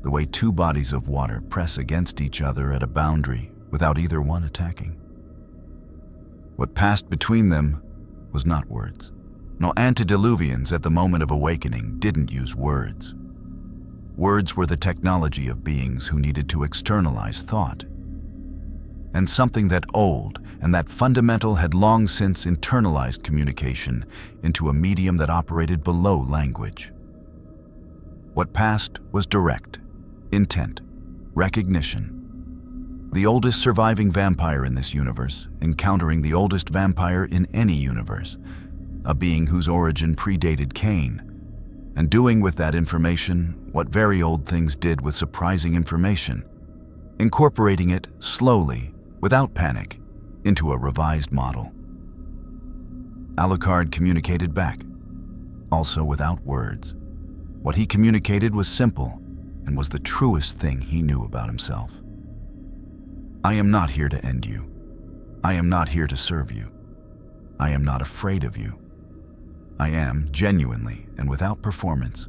the way two bodies of water press against each other at a boundary without either one attacking. What passed between them was not words. No, Antediluvians at the moment of awakening didn't use words. Words were the technology of beings who needed to externalize thought. And something that old and that fundamental had long since internalized communication into a medium that operated below language. What passed was direct, intent, recognition. The oldest surviving vampire in this universe, encountering the oldest vampire in any universe, a being whose origin predated Cain, and doing with that information what very old things did with surprising information, incorporating it slowly, without panic, into a revised model. Alucard communicated back, also without words. What he communicated was simple and was the truest thing he knew about himself. I am not here to end you. I am not here to serve you. I am not afraid of you. I am, genuinely and without performance,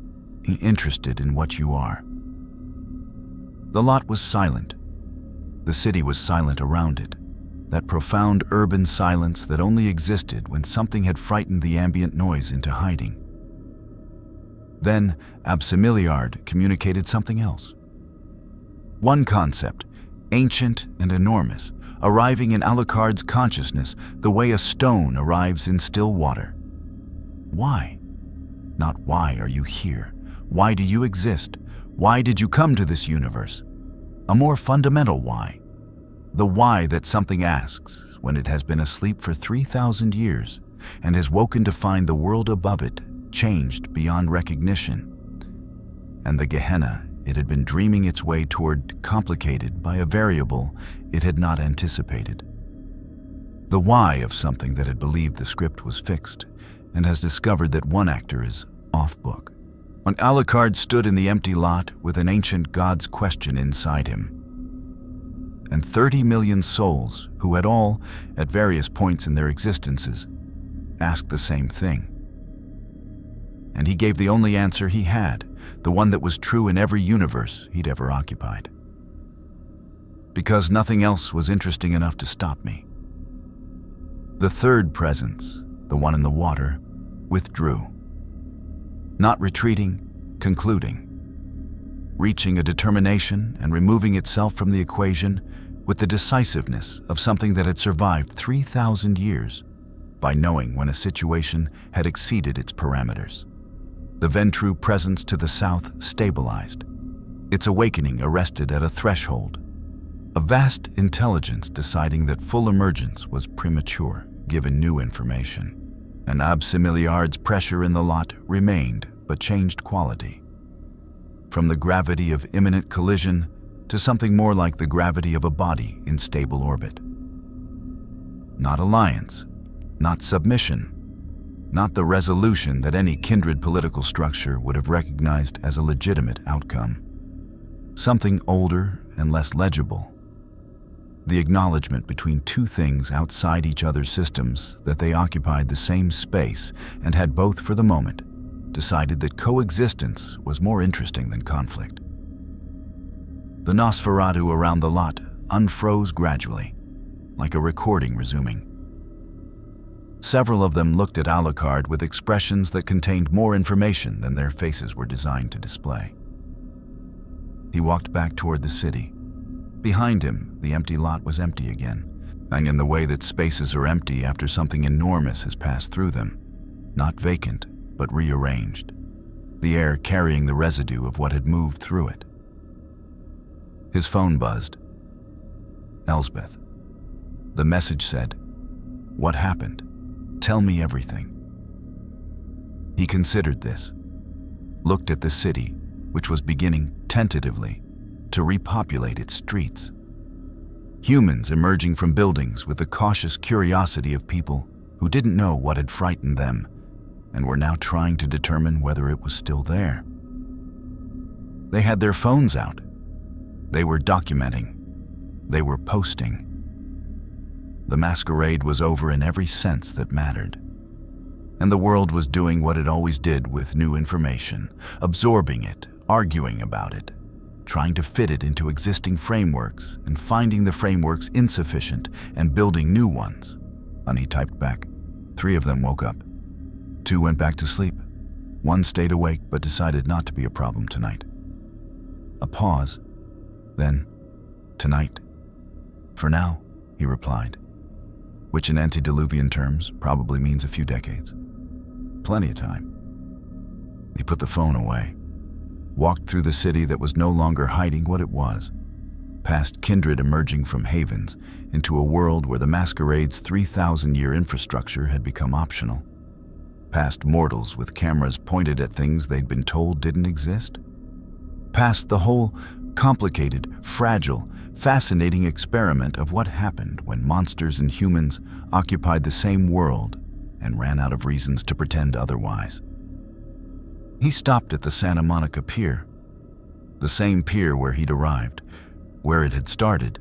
interested in what you are. The lot was silent. The city was silent around it, that profound urban silence that only existed when something had frightened the ambient noise into hiding. Then Absimiliard communicated something else. One concept, ancient and enormous, arriving in Alucard's consciousness the way a stone arrives in still water. Why? Not why are you here? Why do you exist? Why did you come to this universe? A more fundamental why. The why that something asks when it has been asleep for 3,000 years and has woken to find the world above it changed beyond recognition, and the Gehenna it had been dreaming its way toward complicated by a variable it had not anticipated. The why of something that had believed the script was fixed and has discovered that one actor is off-book. When Alucard stood in the empty lot with an ancient god's question inside him, and 30 million souls who had all, at various points in their existences, asked the same thing. And he gave the only answer he had, the one that was true in every universe he'd ever occupied. Because nothing else was interesting enough to stop me. The third presence, the one in the water, withdrew. Not retreating, concluding. Reaching a determination and removing itself from the equation with the decisiveness of something that had survived 3,000 years by knowing when a situation had exceeded its parameters. The Ventru presence to the south stabilized, its awakening arrested at a threshold, a vast intelligence deciding that full emergence was premature given new information, and Absimiliard's pressure in the lot remained but changed quality. From the gravity of imminent collision to something more like the gravity of a body in stable orbit. Not alliance, not submission, not the resolution that any kindred political structure would have recognized as a legitimate outcome. Something older and less legible. The acknowledgement between two things outside each other's systems that they occupied the same space and had both for the moment decided that coexistence was more interesting than conflict. The Nosferatu around the lot unfroze gradually, like a recording resuming. Several of them looked at Alucard with expressions that contained more information than their faces were designed to display. He walked back toward the city. Behind him, the empty lot was empty again, and in the way that spaces are empty after something enormous has passed through them, not vacant, but rearranged, the air carrying the residue of what had moved through it. His phone buzzed. Elsbeth. The message said, "What happened? Tell me everything." He considered this, looked at the city, which was beginning, tentatively, to repopulate its streets. Humans emerging from buildings with the cautious curiosity of people who didn't know what had frightened them and were now trying to determine whether it was still there. They had their phones out. They were documenting. They were posting. The masquerade was over in every sense that mattered. And the world was doing what it always did with new information, absorbing it, arguing about it, trying to fit it into existing frameworks and finding the frameworks insufficient and building new ones. Ani typed back. 3 of them woke up. 2 went back to sleep. 1 stayed awake but decided not to be a problem tonight. A pause. Then, tonight. For now, he replied, which in antediluvian terms probably means a few decades. Plenty of time. He put the phone away, walked through the city that was no longer hiding what it was, past kindred emerging from havens into a world where the Masquerade's 3,000-year infrastructure had become optional, past mortals with cameras pointed at things they'd been told didn't exist, past the whole complicated, fragile, fascinating experiment of what happened when monsters and humans occupied the same world and ran out of reasons to pretend otherwise. He stopped at the Santa Monica Pier, the same pier where he'd arrived, where it had started,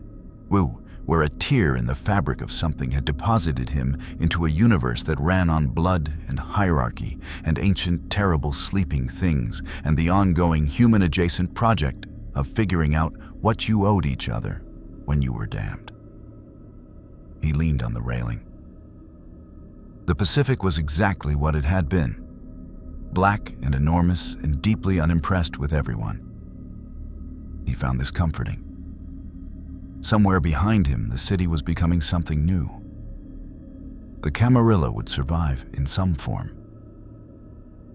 where a tear in the fabric of something had deposited him into a universe that ran on blood and hierarchy and ancient, terrible sleeping things and the ongoing human-adjacent project of figuring out what you owed each other when you were damned. He leaned on the railing. The Pacific was exactly what it had been. Black and enormous and deeply unimpressed with everyone. He found this comforting. Somewhere behind him, the city was becoming something new. The Camarilla would survive in some form.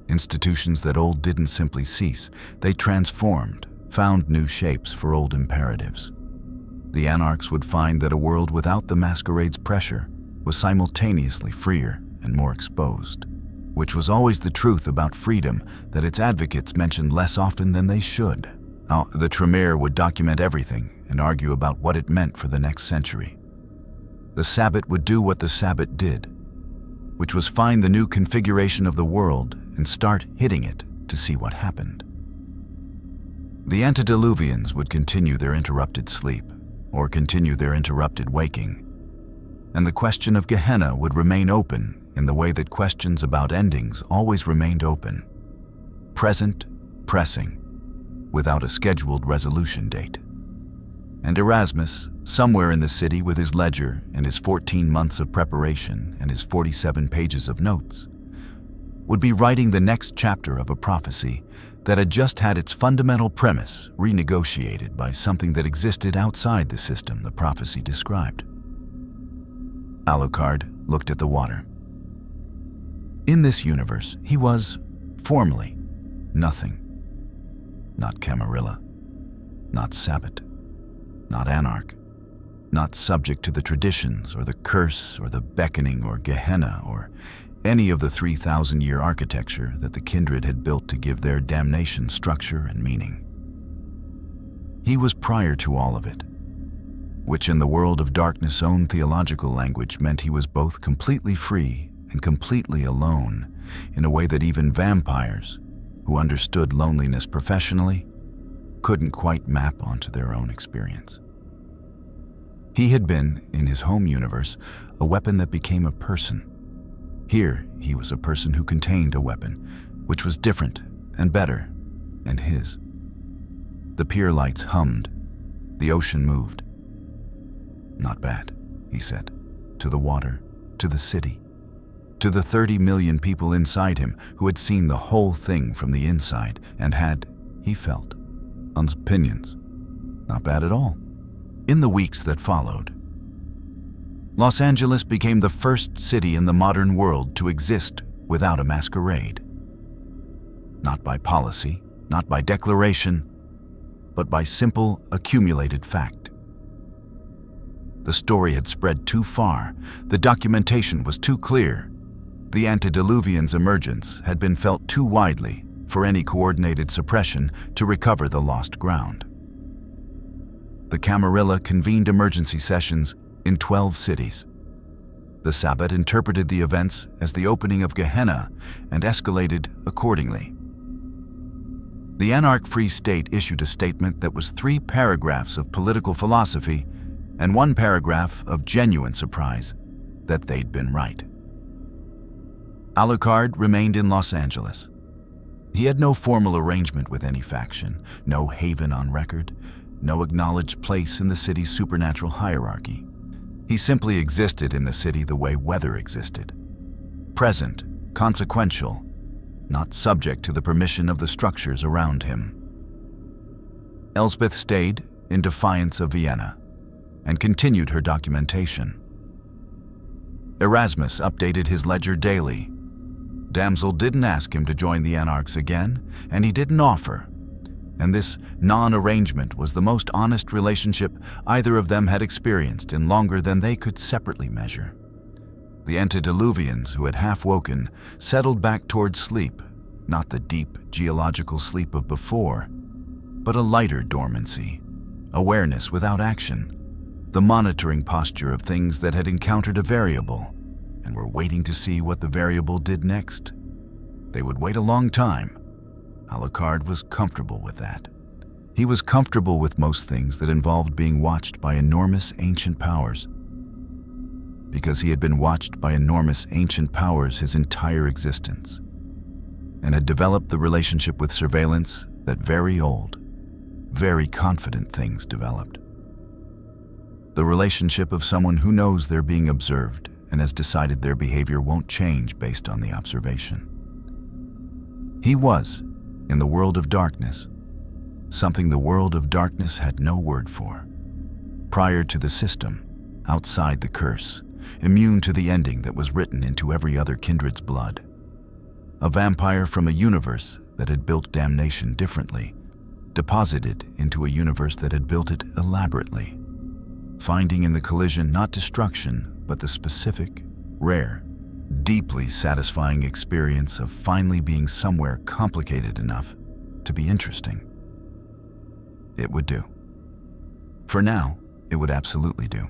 Institutions that old didn't simply cease, they transformed, found new shapes for old imperatives. The Anarchs would find that a world without the Masquerade's pressure was simultaneously freer and more exposed, which was always the truth about freedom that its advocates mentioned less often than they should. The Tremere would document everything and argue about what it meant for the next century. The Sabbat would do what the Sabbat did, which was find the new configuration of the world and start hitting it to see what happened. The Antediluvians would continue their interrupted sleep, or continue their interrupted waking, and the question of Gehenna would remain open in the way that questions about endings always remained open. Present, pressing, without a scheduled resolution date. And Erasmus, somewhere in the city with his ledger and his 14 months of preparation and his 47 pages of notes, would be writing the next chapter of a prophecy that had just had its fundamental premise renegotiated by something that existed outside the system the prophecy described. Alucard looked at the water. In this universe, he was, formally, nothing. Not Camarilla, not Sabbat, not Anarch, not subject to the traditions or the curse or the beckoning or Gehenna or any of the 3,000-year architecture that the kindred had built to give their damnation structure and meaning. He was prior to all of it, which in the world of darkness' own theological language meant he was both completely free and completely alone in a way that even vampires, who understood loneliness professionally, couldn't quite map onto their own experience. He had been, in his home universe, a weapon that became a person. Here, he was a person who contained a weapon, which was different and better, and his. The pier lights hummed. The ocean moved. Not bad, he said, to the water, to the city, to the 30 million people inside him who had seen the whole thing from the inside and had, he felt, opinions. Not bad at all. In the weeks that followed, Los Angeles became the first city in the modern world to exist without a masquerade. Not by policy, not by declaration, but by simple, accumulated fact. The story had spread too far. The documentation was too clear. The Antediluvians' emergence had been felt too widely for any coordinated suppression to recover the lost ground. The Camarilla convened emergency sessions in 12 cities. The Sabbat interpreted the events as the opening of Gehenna and escalated accordingly. The Anarch Free State issued a statement that was 3 paragraphs of political philosophy and 1 paragraph of genuine surprise that they'd been right. Alucard remained in Los Angeles. He had no formal arrangement with any faction, no haven on record, no acknowledged place in the city's supernatural hierarchy. He simply existed in the city the way weather existed. Present, consequential, not subject to the permission of the structures around him. Elspeth stayed in defiance of Vienna and continued her documentation. Erasmus updated his ledger daily. Damsel didn't ask him to join the Anarchs again, and he didn't offer. And this non-arrangement was the most honest relationship either of them had experienced in longer than they could separately measure. The Antediluvians, who had half-woken, settled back towards sleep, not the deep geological sleep of before, but a lighter dormancy, awareness without action, the monitoring posture of things that had encountered a variable and were waiting to see what the variable did next. They would wait a long time. Alucard was comfortable with that. He was comfortable with most things that involved being watched by enormous ancient powers. Because he had been watched by enormous ancient powers his entire existence, and had developed the relationship with surveillance that very old, very confident things developed. The relationship of someone who knows they're being observed and has decided their behavior won't change based on the observation. He was, in the world of darkness, something the world of darkness had no word for. Prior to the system, outside the curse, immune to the ending that was written into every other kindred's blood. A vampire from a universe that had built damnation differently, deposited into a universe that had built it elaborately, finding in the collision not destruction, but the specific, rare, deeply satisfying experience of finally being somewhere complicated enough to be interesting. It would do. For now, it would absolutely do.